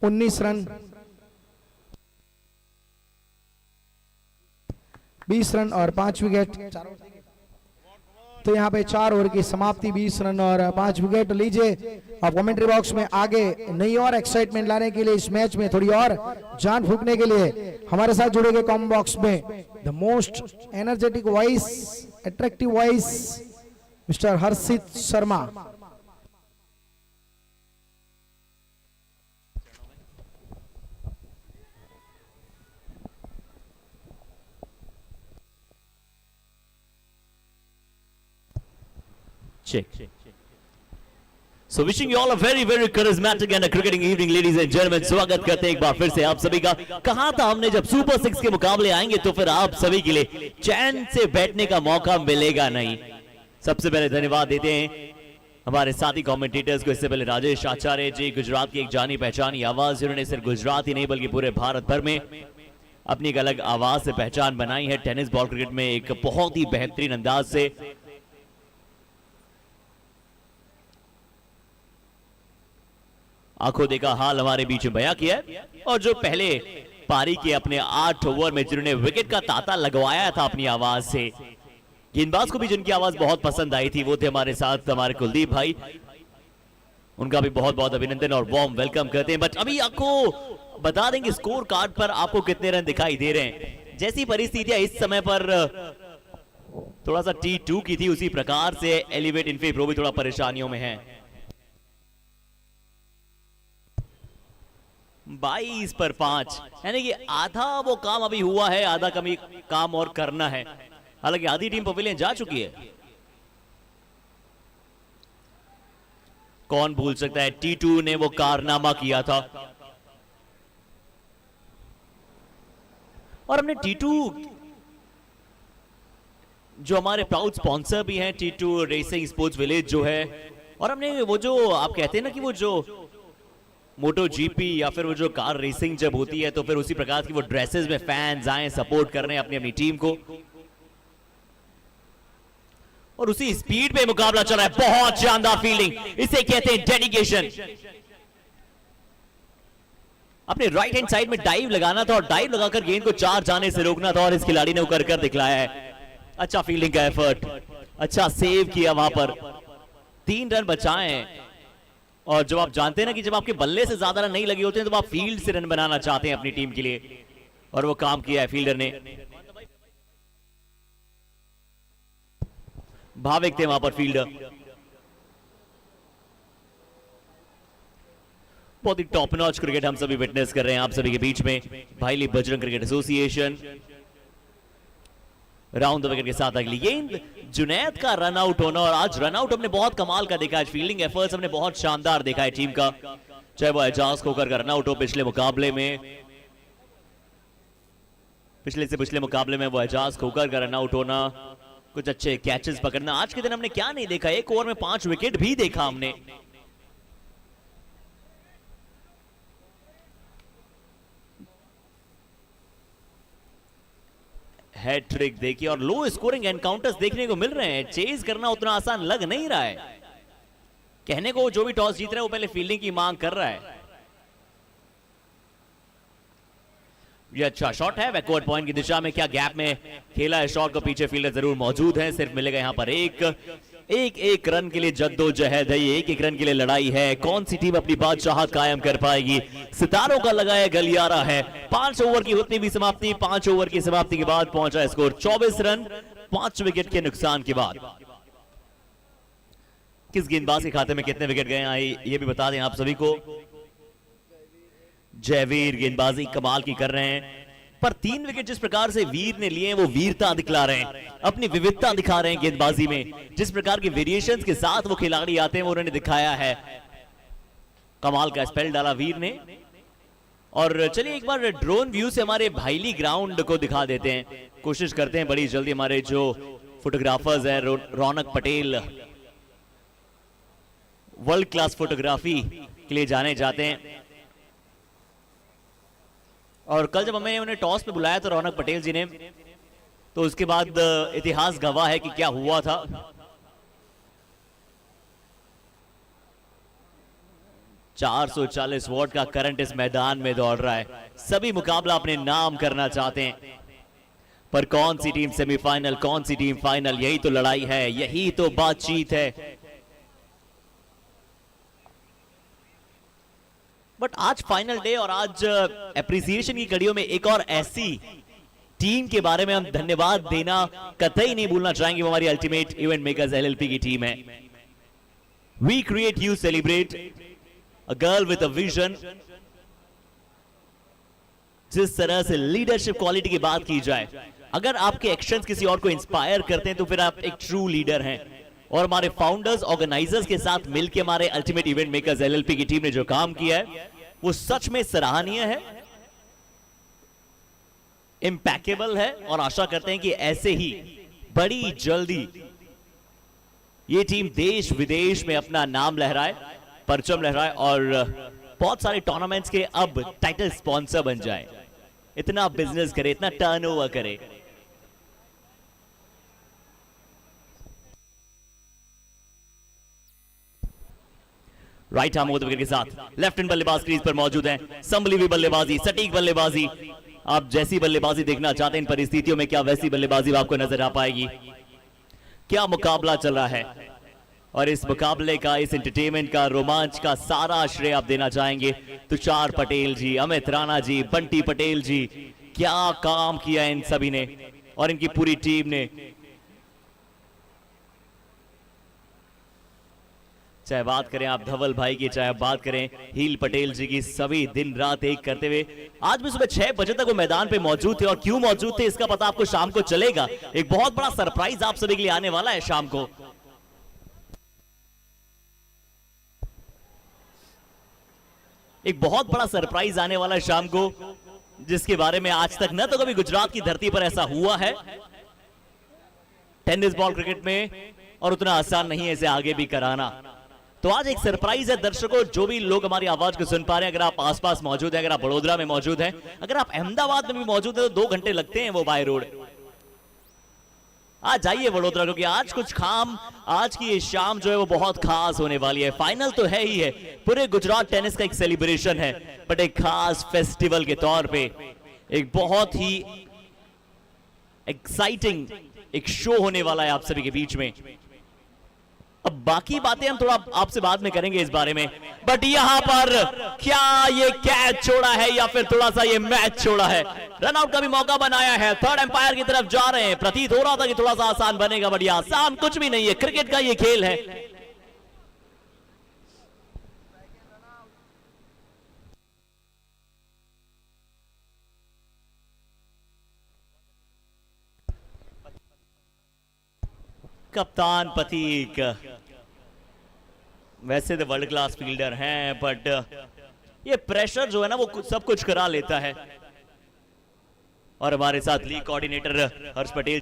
19 रन, 20 रन और 5 विकेट। तो यहाँ पे 4 ओवर की समाप्ति, 20 रन और 5 विकेट। लीजिए अब कमेंट्री बॉक्स में आगे नई और एक्साइटमेंट लाने के लिए, इस मैच में थोड़ी और जान फूंकने के लिए हमारे साथ जुड़ेंगे कॉमेंट बॉक्स में the most energetic voice, attractive voice, mister Harshit Sharma. Check. So wishing you all a very very charismatic and a cricketing evening, ladies and gentlemen. स्वागत करते हैं एक बार फिर से आप सभी का। कहा था हमने जब सुपर 6 के मुकाबले आएंगे तो फिर आप सभी के लिए चैन से बैठने का मौका मिलेगा नहीं। सबसे पहले धन्यवाद देते हैं हमारे साथी कमेंटेटर्स को। इससे पहले राजेश आचार्य जी, गुजरात की एक जानी पहचानी आवाज, जिन्होंने सिर्फ गुजरात ही नहीं बल्कि पूरे भारत भर में अपनी एक अलग आवाज से पहचान बनाई है टेनिस बॉल क्रिकेट में एक बहुत ही बेहतरीन अंदाज से। आंखों देखा हाल हमारे बीच में बयां किया है। और जो पहले पारी के अपने 8 ओवर में जिन्होंने विकेट का तांता लगवाया था अपनी आवाज से, गेंदबाज को भी जिनकी आवाज बहुत पसंद आई थी, वो थे हमारे साथ हमारे कुलदीप भाई। उनका भी बहुत बहुत अभिनंदन और वार्म वेलकम करते हैं। बट अभी आपको बता देंगे स्कोर कार्ड पर आपको कितने रन दिखाई दे रहे हैं। जैसी परिस्थितियां इस समय पर थोड़ा सा T2 की थी, उसी प्रकार से एलिवेट इनफे प्रो भी थोड़ा परेशानियों में है। 22 पर 5, यानी कि आधा वो काम अभी हुआ है, आधा कमी काम और करना है। हालांकि आधी टीम पवेलियन जा चुकी है। कौन भूल सकता है T2 ने वो कारनामा किया था। और हमने T2 जो हमारे प्राउड स्पॉन्सर भी हैं, T2 रेसिंग स्पोर्ट्स विलेज जो है, और हमने वो जो आप कहते हैं ना कि वो जो मोटो जीपी या फिर वो जो कार रेसिंग जब होती है तो फिर उसी प्रकार की वो ड्रेसेस में फैंस आए सपोर्ट करने अपनी अपनी टीम को, और उसी स्पीड पे मुकाबला चल रहा है। बहुत शानदार फील्डिंग, इसे कहते हैं डेडिकेशन। अपने राइट हैंड साइड में डाइव लगाना था और डाइव लगाकर गेंद को 4 जाने से रोकना था, और इस खिलाड़ी ने उकर कर दिखलाया है। अच्छा फील्डिंग का एफर्ट, अच्छा सेव किया, वहां पर 3 रन बचाए। और जब आप जानते हैं ना कि जब आपके बल्ले से ज्यादा रन नहीं लगे होते हैं तो आप फील्ड से रन बनाना चाहते हैं अपनी टीम के लिए, और वो काम किया है फील्डर ने। भाविक थे वहां पर फील्डर। बहुत ही टॉप नॉच क्रिकेट हम सभी विटनेस कर रहे हैं आप सभी के बीच में। Bhaili Bajrang cricket association round the wicket के साथ अगली गेंद, जुनैद का रन आउट होना। और आज रन आउट हमने बहुत कमाल का देखा है, फील्डिंग एफर्ट्स हमने बहुत शानदार देखा है टीम का, चाहे वो एजाज खोकर का रन आउट हो पिछले मुकाबले में, पिछले से पिछले मुकाबले में वो एजाज खोकर का रन आउट होना, कुछ अच्छे कैचेस पकड़ना। आज के दिन हमने क्या नहीं देखा, 1 ओवर में 5 विकेट भी देखा हमने। हैट्रिक देखिए और लो स्कोरिंग एनकाउंटर्स देखने को मिल रहे हैं। चेज करना उतना आसान लग नहीं रहा है। कहने को जो भी टॉस जीत रहा है वो पहले फील्डिंग की मांग कर रहा है। ये अच्छा शॉट है बैकवर्ड पॉइंट की दिशा में, क्या गैप में खेला है शॉट को, पीछे फील्डर जरूर मौजूद है। सिर्फ मिलेगा यहां पर एक रन के लिए जद्दोजहद है, एक रन के लिए लड़ाई है। कौन सी टीम अपनी बादशाहत कायम कर पाएगी, सितारों का लगाया गलियारा है। 5 ओवर की होती भी समाप्ति, 5 ओवर की समाप्ति के बाद पहुंचा स्कोर 24 रन 5 विकेट के नुकसान के बाद। किस गेंदबाज के खाते में कितने विकेट गए आए ये भी बता दें आप सभी को। जयवीर गेंदबाजी कमाल की कर रहे हैं, पर 3 विकेट जिस प्रकार से वीर ने लिए हैं वो वीरता दिखला रहे हैं, अपनी विविधता दिखा रहे हैं गेंदबाजी में। जिस प्रकार के वेरिएशंस के साथ वो खिलाड़ी आते हैं वो उन्होंने दिखाया है। कमाल का स्पेल डाला वीर ने। और चलिए एक बार ड्रोन व्यू से हमारे भाईली ग्राउंड को दिखा देते हैं, कोशिश करते हैं बड़ी जल्दी। हमारे जो फोटोग्राफर्स हैं रौनक पटेल वर्ल्ड क्लास फोटोग्राफी के लिए जाने जाते हैं, और कल जब हमें उन्हें टॉस पे बुलाया था रौनक पटेल जी ने, तो उसके बाद इतिहास गवाह है कि क्या हुआ था। 440 वॉट का करंट इस मैदान में दौड़ रहा है। सभी मुकाबला अपने नाम करना चाहते हैं, पर कौन सी टीम सेमीफाइनल, कौन सी टीम फाइनल, यही तो लड़ाई है, यही तो बातचीत है। बट आज फाइनल डे और आज एप्रिसिएशन की कड़ियों में एक और ऐसी टीम के बारे में हम धन्यवाद देना कतई नहीं भूलना चाहेंगे। वो हमारी अल्टीमेट इवेंट मेकर्स एलएलपी की टीम है। We create, you celebrate, a girl with a vision. जिस तरह से लीडरशिप क्वालिटी की बात की जाए, अगर आपके एक्शंस किसी और को इंस्पायर करते हैं तो फिर आप एक ट्रू लीडर हैं। और हमारे फाउंडर्स, ऑर्गेनाइजर्स के साथ मिलकर हमारे अल्टीमेट इवेंट मेकर्स एलएलपी की टीम ने जो काम किया है वो सच में सराहनीय है, इम्पैकेबल है। और आशा करते हैं कि ऐसे ही बड़ी जल्दी ये टीम देश विदेश में अपना नाम लहराए, परचम लहराए और बहुत सारे टूर्नामेंट्स के अब टाइटल स्पॉन्सर बन जाए, इतना बिजनेस करे, इतना टर्नओवर करे। राइट आर्म विकेट के साथ लेफ्ट हैंड बल्लेबाज क्रीज पर मौजूद हैं। संभली हुई बल्लेबाजी, सटीक बल्लेबाजी। आप जैसी बल्लेबाजी देखना चाहते हैं इन परिस्थितियों में, क्या वैसी बल्लेबाजी आपको नजर आ पाएगी? क्या मुकाबला चल रहा है, और इस मुकाबले का, इस एंटरटेनमेंट का, रोमांच का सारा श्रेय आप देना चाहेंगे तुषार पटेल जी, अमित राणा जी, बंटी पटेल जी। क्या काम किया इन सभी ने और इनकी पूरी टीम ने। चाहे बात करें आप धवल भाई की, चाहे बात करें हील पटेल जी की, सभी दिन रात एक करते हुए आज भी सुबह 6 बजे तक वो मैदान पे मौजूद थे। और क्यों मौजूद थे इसका पता आपको शाम को चलेगा। एक बहुत बड़ा सरप्राइज आप सभी के लिए आने वाला है शाम को। एक बहुत बड़ा सरप्राइज आने वाला है शाम को, जिसके बारे में आज तक न तो कभी गुजरात की धरती पर ऐसा हुआ है टेनिस बॉल क्रिकेट में, और उतना आसान नहीं है इसे आगे भी कराना। तो आज एक सरप्राइज है दर्शकों, जो भी लोग हमारी आवाज को सुन पा रहे हैं। अगर आप आसपास मौजूद हैं, अगर आप बड़ोदरा में मौजूद हैं, अगर आप अहमदाबाद में भी मौजूद हैं तो 2 घंटे लगते हैं वो बाय रोड। आज जाइए वडोदरा, क्योंकि आज कुछ खाम, आज की ये शाम जो है वो बहुत खास होने वाली है। फाइनल तो है ही है, पूरे गुजरात टेनिस का एक सेलिब्रेशन है, बट एक खास फेस्टिवल के तौर पे एक बहुत ही एक्साइटिंग एक शो होने वाला है आप सभी के बीच में। अब बाकी बातें हम थोड़ा आपसे बाद में करेंगे इस बारे में, बट यहां पर क्या ये कैच छोड़ा है या फिर थोड़ा सा ये मैच छोड़ा है? रनआउट का भी मौका बनाया है, थर्ड एम्पायर की तरफ जा रहे हैं। प्रतीत हो रहा था कि थोड़ा सा आसान बनेगा, बट ये आसान कुछ भी नहीं है, क्रिकेट का ये खेल है। कप्तान प्रतीक वैसे तो वर्ल्ड क्लास फील्डर हैं, बट ये प्रेशर जो है ना वो सब कुछ करा लेता है। और हमारे साथ लीग कोऑर्डिनेटर हर्ष पटेल,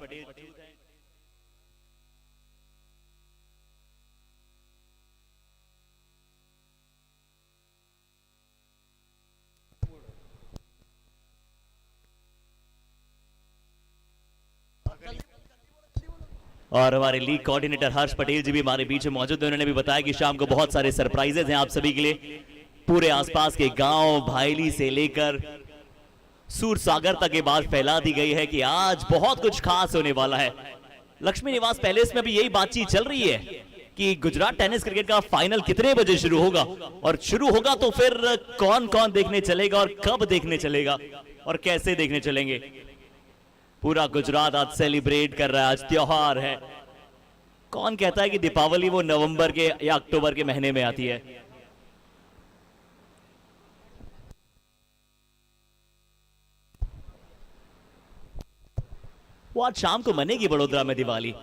और हमारे लीग कोऑर्डिनेटर हर्ष पटेल जी भी हमारे बीच में मौजूद हैं। उन्होंने भी बताया कि शाम को बहुत सारे सरप्राइजेज हैं आप सभी के लिए। पूरे आसपास के गांव भाईली से लेकर सूर सागर तक ये बात फैला दी गई है कि आज बहुत कुछ खास होने वाला है। लक्ष्मी निवास पैलेस में भी यही बातचीत चल रही है कि गुजरात टेनिस क्रिकेट का फाइनल कितने बजे शुरू होगा, और शुरू होगा तो फिर कौन कौन देखने चलेगा और कब देखने चलेगा और कैसे देखने चलेंगे। पूरा गुजरात आज सेलिब्रेट कर रहा है, आज त्योहार है। कौन कहता है कि दीपावली वो नवंबर के या अक्टूबर के महीने में आती है? वो आज शाम को मनेगी बड़ोदरा में दिवाली।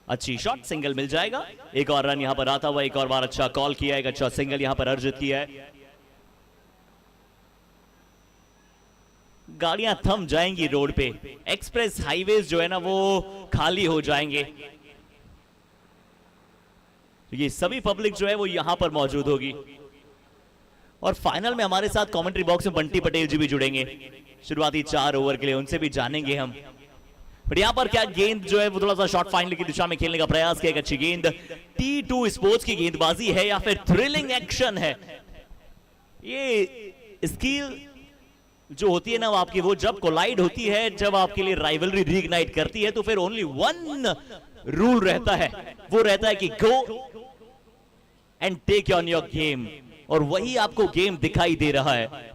अच्छी शॉट, सिंगल मिल जाएगा। एक और रन यहां पर आता हुआ, एक और बार अच्छा कॉल किया, एक अच्छा सिंगल यहां पर अर्जित किया है। गाड़ियां थम जाएंगी रोड पे, एक्सप्रेस हाईवेज जो है ना वो खाली हो जाएंगे। ये सभी पब्लिक जो है वो यहां पर मौजूद होगी। और फाइनल में हमारे साथ कमेंट्री बॉक्स में बंटी पटेल जी भी जुड़ेंगे शुरुआती 4 ओवर के लिए, उनसे भी जानेंगे हम बट यहां पर क्या गेंद जो है वो थोड़ा सा शॉर्ट फाइनल की दिशा में खेलने का प्रयास किया। एक अच्छी गेंद, T2 स्पोर्ट्स की गेंदबाजी है या फिर थ्रिलिंग एक्शन है। ये स्किल जो होती है ना आपकी, वो जब कोलाइड होती है, जब आपके लिए राइवलरी रीइग्नाइट करती है, तो फिर ओनली वन रूल रहता है, वो रहता है कि go and take on your game, और वही आपको गेम दिखाई दे रहा है।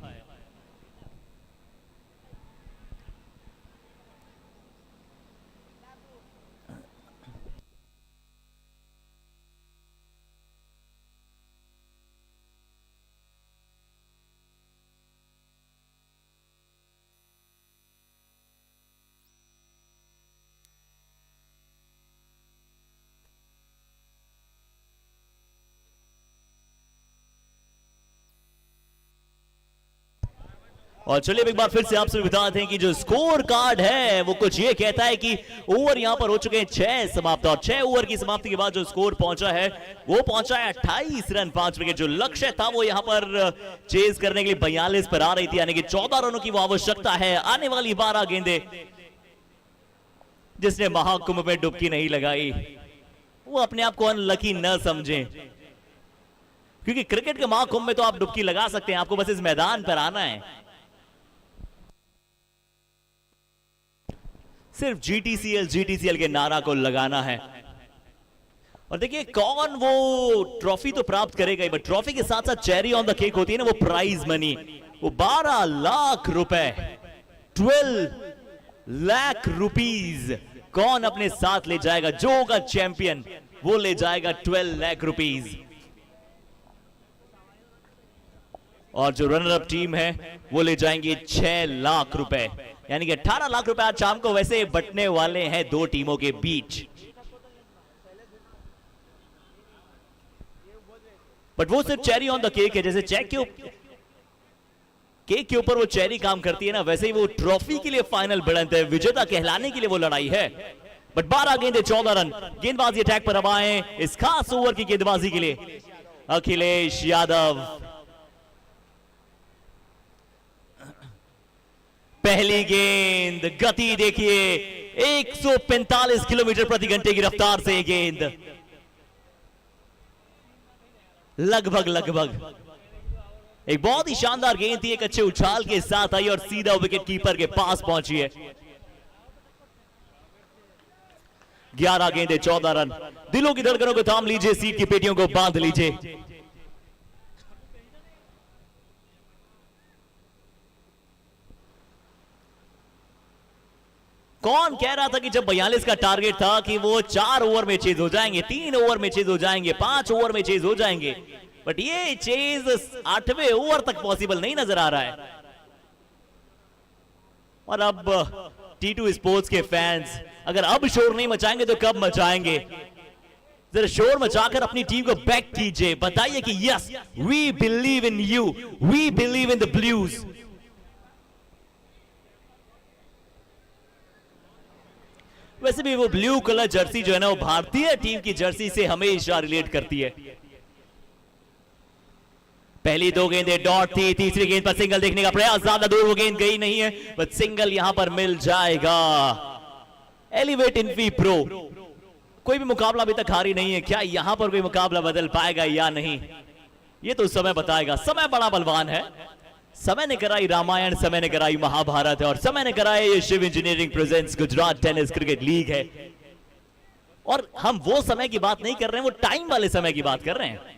और चलिए एक बार फिर से आपसे बताते हैं कि जो स्कोर कार्ड है वो कुछ ये कहता है कि ओवर यहां पर हो चुके हैं 6 समाप्त, और 6 ओवर की समाप्ति के बाद जो स्कोर पहुंचा है वो पहुंचा है 28 रन 5 विकेट। जो लक्ष्य था वो यहां पर चेज करने के लिए 42 पर आ रही थी, यानी कि 14 रनों की वो आवश्यकता है। आने वाली 12 गेंदें, जिसने महाकुंभ में डुबकी नहीं लगाई वो अपने आप को अनलकी न समझे, क्योंकि क्रिकेट के महाकुंभ में तो आप डुबकी लगा सकते हैं, आपको बस इस मैदान पर आना है। सिर्फ जीटीसीएल के नारा को लगाना है। और देखिए कौन वो ट्रॉफी तो प्राप्त करेगा, बट ट्रॉफी के साथ साथ चेरी ऑन द केक होती है ना, वो प्राइज मनी, वो 12 लाख रुपए, 12 लाख रुपीज कौन अपने साथ ले जाएगा? जो होगा चैंपियन वो ले जाएगा 12 लाख रुपीज, और जो रनर अप टीम है वो ले जाएंगे 6 लाख रुपए, यानी कि 18 लाख रुपए आज शाम को वैसे बंटने वाले हैं दो टीमों के बीच। बट वो सिर्फ चेरी ऑन द केक है, जैसे केक के ऊपर वो चेरी काम करती है ना, वैसे ही वो ट्रॉफी के लिए फाइनल भिड़ंत है, विजेता कहलाने के लिए वो लड़ाई है। बट 12 गेंदे 14 रन, गेंदबाजी अटैक पर अब आए इस खास ओवर की गेंदबाजी के लिए अखिलेश यादव। पहली गेंद, गति देखिए 145 किलोमीटर प्रति घंटे की रफ्तार से गेंद लगभग एक बहुत ही शानदार गेंद थी, एक अच्छे उछाल के साथ आई और सीधा विकेट कीपर के पास पहुंची है। 11 गेंदे 14 रन, दिलों की धड़कनों को थाम लीजिए, सीट की पेटियों को बांध लीजिए। कौन कह रहा था कि जब 42 का टारगेट था कि वो 4 ओवर में चेज हो जाएंगे, 3 ओवर में चेज हो जाएंगे, 5 ओवर में चेज हो जाएंगे, बट ये चेज 8वें ओवर तक पॉसिबल नहीं नजर आ रहा है। और अब T2 स्पोर्ट्स के फैंस अगर अब शोर नहीं मचाएंगे तो कब मचाएंगे? जरा शोर मचाकर अपनी टीम को बैक कीजिए, बताइए कि yes we believe in you, we believe in the blues. वैसे भी वो ब्लू कलर जर्सी जो है ना, वो भारतीय टीम की जर्सी से हमेशा रिलेट करती है। पहली 2 गेंदें डॉट थी, तीसरी गेंद पर सिंगल देखने का प्रयास, ज्यादा दूर वो गेंद गई नहीं है, बट सिंगल यहां पर मिल जाएगा। एलिवेट इन्फी प्रो कोई भी मुकाबला अभी तक हारी नहीं है, क्या यहां पर कोई मुकाबला बदल पाएगा या नहीं, ये तो समय बताएगा। समय बड़ा बलवान है, समय ने कराई रामायण, समय ने कराई महाभारत है, और समय ने कराई ये Shiv engineering presents Gujarat tennis cricket league है। और हम वो समय की बात नहीं कर रहे हैं, वो टाइम वाले समय की बात कर रहे हैं।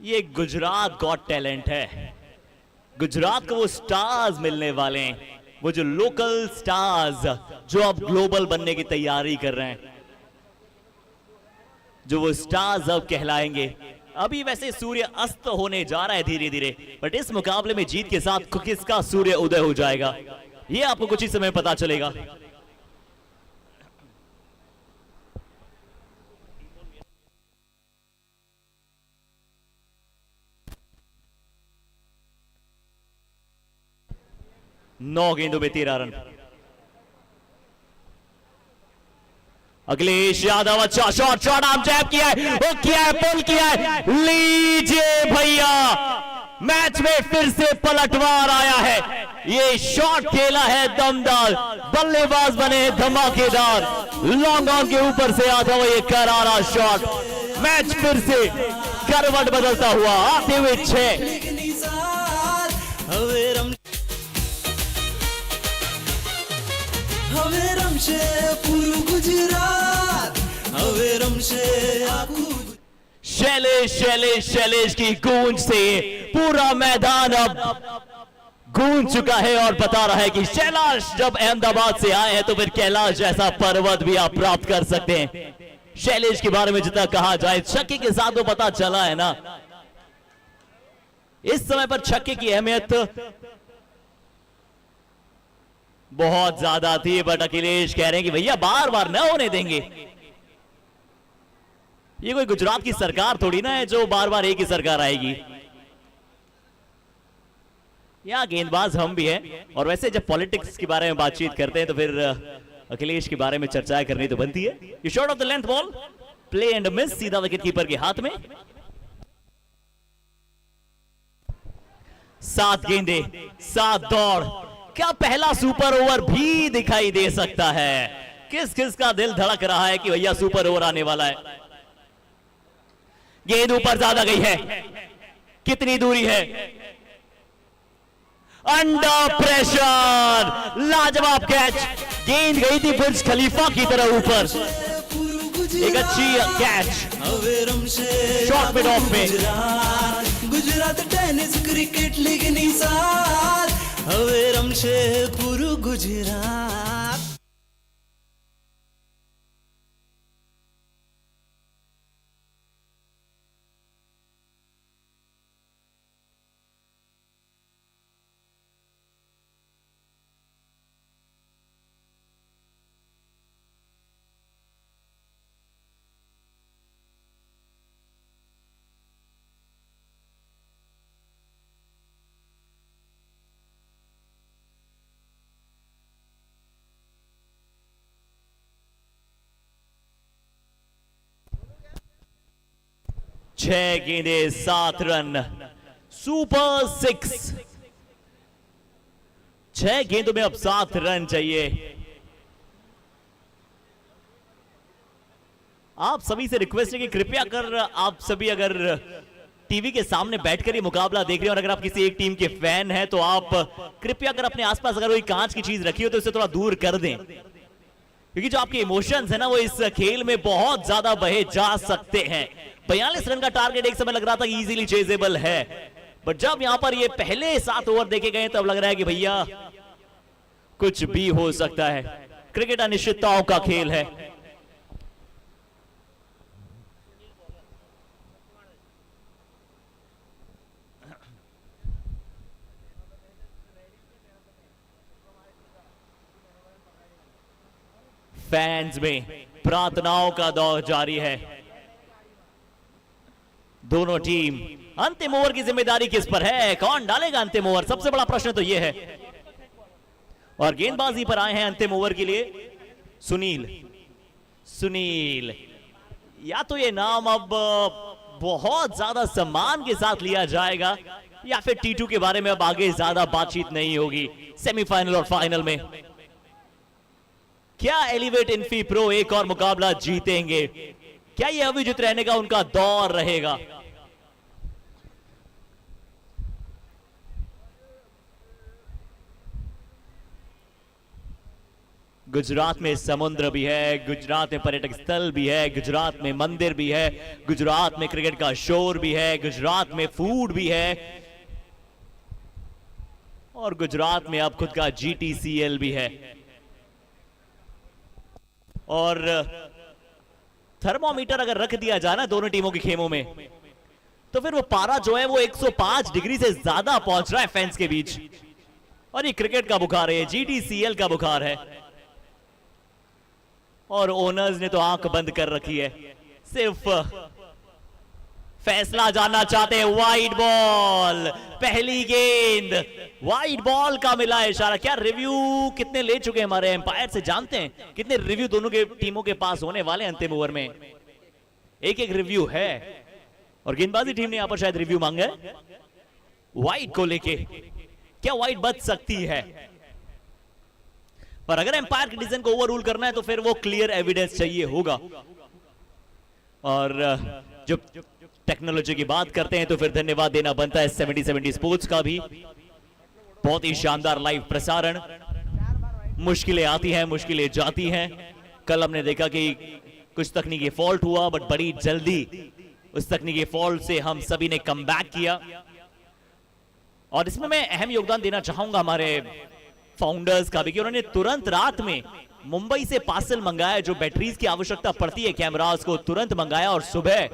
ये गुजरात गॉट टैलेंट है, गुजरात को वो स्टार्स मिलने वाले हैं, वो जो लोकल स्टार्स जो अब ग्लोबल बनने की तैयारी कर रहे हैं, जो वो स्टार्स अब कहलाएंगे। अभी वैसे सूर्य अस्त होने जा रहा है धीरे धीरे, बट इस मुकाबले में जीत के साथ किसका सूर्य उदय हो जाएगा ये आपको कुछ ही समय पता चलेगा। नौ गेंदों में 13 रन। अखिलेश यादव अच्छा शॉट, शॉट आर्म जैब किया है, वो किया है, पुल किया है, लीजिए भैया मैच में फिर से पलटवार आया है। ये शॉट खेला है दमदार, बल्लेबाज बने धमाकेदार, लॉन्ग ऑन के ऊपर से आता हुआ ये करारा शॉट। मैच फिर से करवट बदलता हुआ आते हुए 6। હવે રમશે પૂરું ગુજરાત, હવે રમશે આખું। शैलेश की गूंज से पूरा मैदान अब गूंज चुका है और बता रहा है कि शैलेश जब अहमदाबाद से आए हैं तो फिर कैलाश जैसा पर्वत भी आप प्राप्त कर सकते हैं। शैलेश के बारे में जितना कहा जाए, छक्के के साथ तो पता चला है ना, इस समय पर छक्के की अहमियत बहुत ज्यादा थी, बट अखिलेश कह रहे हैं कि भैया बार बार न होने देंगे। ये कोई गुजरात की सरकार थोड़ी ना है जो बार बार एक ही सरकार आएगी। यहां गेंदबाज हम भी हैं, और वैसे जब पॉलिटिक्स के बारे में बातचीत करते हैं तो फिर अखिलेश के बारे में चर्चाएं करनी तो बनती है। ये shot of the length ball, play and miss, सीधा विकेट कीपर के हाथ में। 7 गेंदे 7 दौड़, क्या पहला सुपर ओवर भी दिखाई दे सकता है? किस किस का दिल धड़क रहा है कि भैया सुपर ओवर आने वाला है। गेंद ऊपर ज्यादा गई है, कितनी दूरी है? अंडर प्रेशर, लाजवाब कैच। गेंद गई थी बुर्ज खलीफा की तरह ऊपर, एक अच्छी कैच। शॉट मिड ऑफ में गुजरात टेनिस क्रिकेट लीग ની સાથ, હવે રમશે પૂરું ગુજરાત। छह गेंदे 7 रन, सुपर 6। 6 गेंदों में अब 7 रन चाहिए। आप सभी से रिक्वेस्ट है कि कृपया कर आप सभी अगर टीवी के सामने बैठकर ये मुकाबला देख रहे हैं और अगर आप किसी एक टीम के फैन हैं तो आप कृपया कर अपने आसपास अगर कोई कांच की चीज रखी हो तो उसे थोड़ा दूर कर दें, क्योंकि जो आपके इमोशंस है ना वो इस खेल में बहुत ज्यादा बहे जा सकते हैं। 42 रन का टारगेट एक समय लग रहा था कि इजीली चेजेबल है, बट जब यहां पर ये पहले 7 ओवर देखे गए तब लग रहा है कि भैया कुछ भी हो सकता है। क्रिकेट अनिश्चितताओं का खेल है। फैंस में प्रार्थनाओं का दौर जारी है। दोनों टीम, अंतिम ओवर की जिम्मेदारी किस पर है? कौन डालेगा अंतिम ओवर? सबसे बड़ा प्रश्न तो यह है। और गेंदबाजी पर आए हैं अंतिम ओवर के लिए सुनील। या तो ये नाम अब बहुत ज्यादा सम्मान के साथ लिया जाएगा या फिर T2 के बारे में अब आगे ज्यादा बातचीत नहीं होगी। सेमीफाइनल और फाइनल में क्या एलिवेट इन्फी प्रो एक और मुकाबला जीतेंगे? क्या ये अविजित रहने का उनका दौर रहेगा? गुजरात में समुद्र भी है, गुजरात में पर्यटक स्थल भी है, गुजरात में मंदिर भी है, गुजरात में क्रिकेट का शोर भी है, गुजरात में फूड भी है, और गुजरात में अब खुद का GTCL भी है। और थर्मोमीटर अगर रख दिया जाए ना दोनों टीमों के खेमों में तो फिर वो पारा जो है वो 105 डिग्री से ज्यादा पहुंच रहा है फैंस के बीच। और ये क्रिकेट का बुखार है, GTCL का बुखार है, और ओनर्स ने तो आंख बंद कर रखी है, सिर्फ फैसला जानना चाहते हैं। वाइड बॉल, पहली गेंद वाइड बॉल का मिला इशारा। क्या रिव्यू कितने ले चुके हैं हमारे एम्पायर से जानते हैं? कितने रिव्यू दोनों के टीमों के पास होने वाले अंतिम ओवर में? एक रिव्यू है, और गेंदबाजी टीम ने यहां पर शायद रिव्यू मांगा है। वाइड को लेके, क्या वाइड बच सकती है? पर अगर एम्पायर के डिसीजन को ओवररूल करना है तो फिर वो क्लियर एविडेंस चाहिए होगा। और जब टेक्नोलॉजी की बात करते हैं तो फिर धन्यवाद देना बनता है 70-70 स्पोर्ट्स का भी। बहुत ही शानदार लाइव प्रसारण। मुश्किलें आती हैं, मुश्किलें जाती हैं। कल हमने देखा कि कुछ तकनीकी फॉल्ट हुआ, बट बड़ी जल्दी उस तकनीकी फॉल्ट से हम सभी ने कम बैक किया। और इसमें मैं अहम योगदान देना चाहूंगा हमारे फाउंडर्स का भी, कि उन्होंने तुरंत रात में मुंबई से पार्सल मंगाया। जो बैटरीज की आवश्यकता पड़ती है कैमरास को, तुरंत मंगाया और सुबह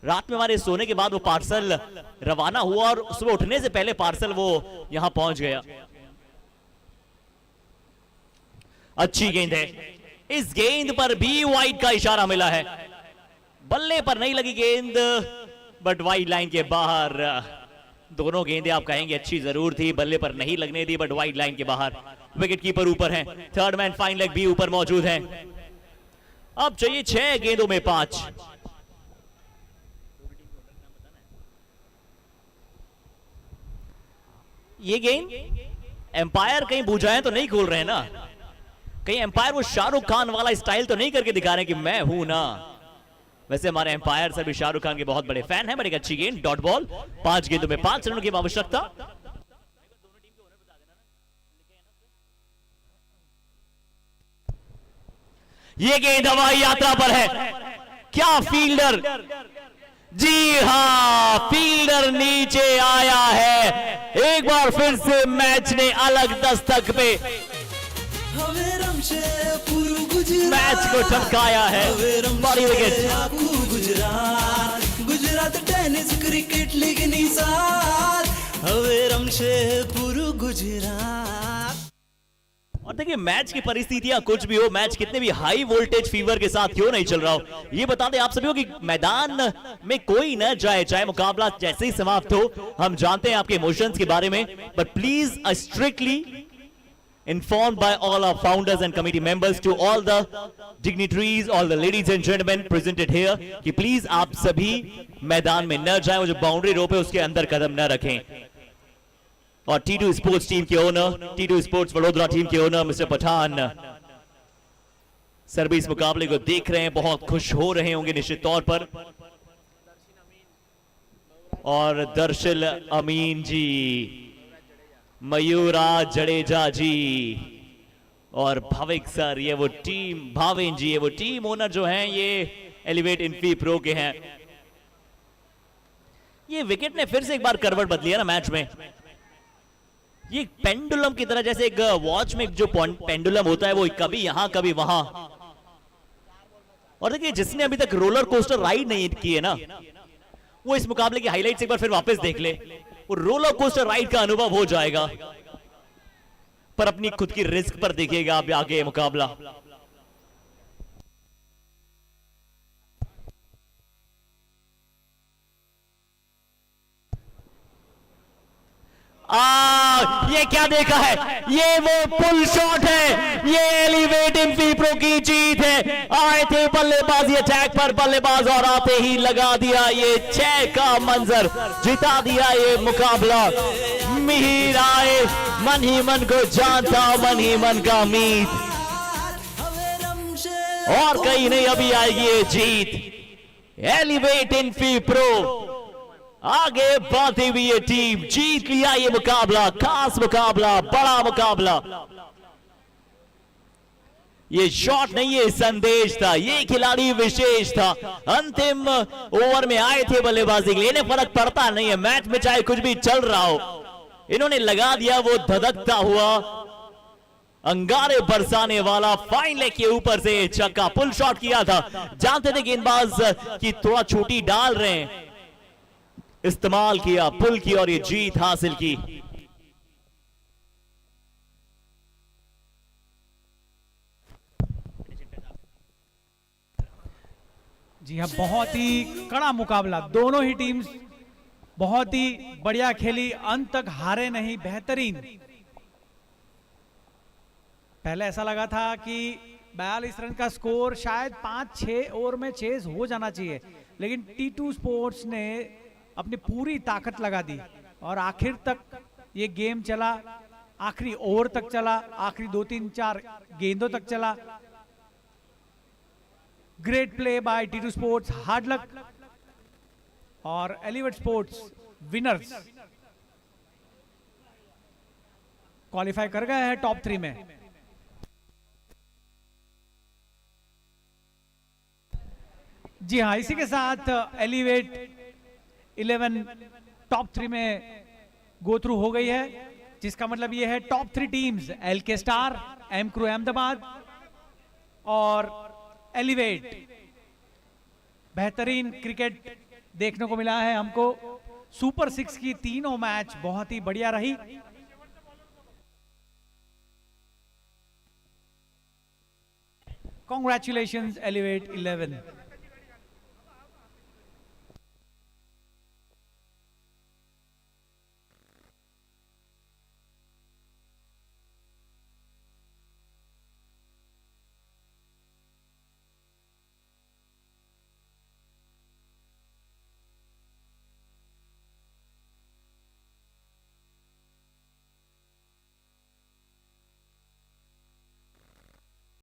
रात में हमारे सोने के बाद वो पार्सल रवाना हुआ और सुबह उठने से पहले पार्सल वो यहां पहुंच गया। अच्छी गेंद है। इस गेंद पर भी वाइड का इशारा मिला है। बल्ले पर नहीं लगी गेंद, बट वाइड लाइन के बाहर। दोनों गेंदें आप कहेंगे अच्छी जरूर थी, बल्ले पर नहीं लगने दी, बट वाइड लाइन के बाहर। विकेट कीपर ऊपर है, थर्ड मैन फाइन लेग भी ऊपर मौजूद है। अब चाहिए 6 गेंदों में 5। ये गेंद एम्पायर कहीं बुझाएं तो नहीं खोल रहे हैं ना? कहीं एम्पायर वो शाहरुख खान वाला स्टाइल तो नहीं करके दिखा रहे हैं कि मैं हूं ना? वैसे हमारे एम्पायर सभी शाहरुख खान के बहुत बड़े फैन हैं। बड़ी अच्छी गेंद, डॉट बॉल। 5 गेंदों में 5 रनों की आवश्यकता। ये गेंद हवाई यात्रा पर है। क्या फील्डर! जी हां, फील्डर नीचे आया है। एक बार फिर से मैच ने अलग दस्तक पे मैच को चमकाया है। बड़ी wicket. Gujarat tennis cricket league Nisar हवे रमशे पूरू गुजरात। और देखिए मैच की परिस्थितियां कुछ भी हो, मैच कितने भी हाई वोल्टेज फीवर के साथ क्यों नहीं चल रहा हो, ये बता दें आप सभी को कि मैदान में कोई न जाए, चाहे मुकाबला जैसे ही समाप्त हो। हम जानते हैं आपके इमोशंस के बारे में, but please strictly informed by all our founders and committee members, to all the dignitaries, all the ladies and gentlemen presented here, कि प्लीज आप सभी मैदान में न जाएं, वो जो बाउंड्री रोप है उसके अंदर कदम न रखें। और T2 स्पोर्ट्स टीम के owner, T2 sports Vadodara team के ओनर मिस्टर पठान सर भी इस मुकाबले को देख रहे हैं, बहुत खुश हो रहे होंगे निश्चित तौर पर। और दर्शिल अमीन जी, मयूराज जडेजा जी और भाविक सर, ये वो टीम, भावेन जी, ये वो टीम ओनर जो हैं, ये एलिवेट इन्फी प्रो के हैं। ये विकेट ने फिर से एक बार करवट बदली है ना मैच में। ये पेंडुलम की तरह, जैसे एक वॉच में जो पेंडुलम होता है वो कभी यहां कभी वहां। और देखिए जिसने अभी तक रोलर कोस्टर राइड नहीं की है ना, वो इस मुकाबले की हाइलाइट्स एक बार फिर वापस देख ले, वो रोलर कोस्टर राइड का अनुभव हो जाएगा। पर अपनी खुद की रिस्क पर देखिएगा आप आगे मुकाबला। ये क्या देखा है? ये वो पुल शॉट है, ये एलिवेट इन्फी प्रो की जीत है। आए थे बल्लेबाजी अटैक पर, बल्लेबाज और आते ही लगा दिया ये 6 का मंजर, जिता दिया ये मुकाबला। मिहिर आए, मन ही मन को जानता, मन ही मन का मीत, और कहीं नहीं अभी आएगी ये जीत। एलिवेट इन्फी प्रो आगे बढ़ती हुई ये टीम जीत लिया ये मुकाबला, खास मुकाबला, बड़ा मुकाबला। ये शॉट नहीं, ये संदेश था, ये खिलाड़ी विशेष था। अंतिम ओवर में आए थे बल्लेबाजी के लिए, इन्हें फर्क पड़ता नहीं है मैच में चाहे कुछ भी चल रहा हो, इन्होंने लगा दिया वो धधकता हुआ, अंगारे बरसाने वाला फाइन लेग के ऊपर से छक्का। पुल शॉट किया था, जानते थे गेंदबाज की थोड़ा छोटी डाल रहे हैं, इस्तेमाल किया, पुल की और ये जीत हासिल की। जी हाँ, बहुत ही कड़ा मुकाबला, दोनों ही टीम्स बहुत ही बढ़िया खेली, अंत तक हारे नहीं, बेहतरीन। पहले ऐसा लगा था कि 42 रन का स्कोर शायद 5-6 ओवर में चेज हो जाना चाहिए, लेकिन T2 स्पोर्ट्स ने अपनी पूरी ताकत लगा दी और आखिर तक ये गेम चला, आखिरी ओवर तक चला, आखिरी 2-3-4 गेंदों तक चला। Great play by T2 sports, hard luck. और एलिवेट स्पोर्ट्स विनर्स क्वालिफाई कर गए हैं टॉप 3 में। जी हाँ, इसी के साथ एलिवेट 11 टॉप 3 में गो थ्रू हो गई है, जिसका मतलब ये है top 3 teams LK star, M crew Ahmedabad और एलिवेट। बेहतरीन क्रिकेट देखने को मिला है हमको। सुपर 6 की तीनों मैच बहुत ही बढ़िया रही। Congratulations, Elevate 11.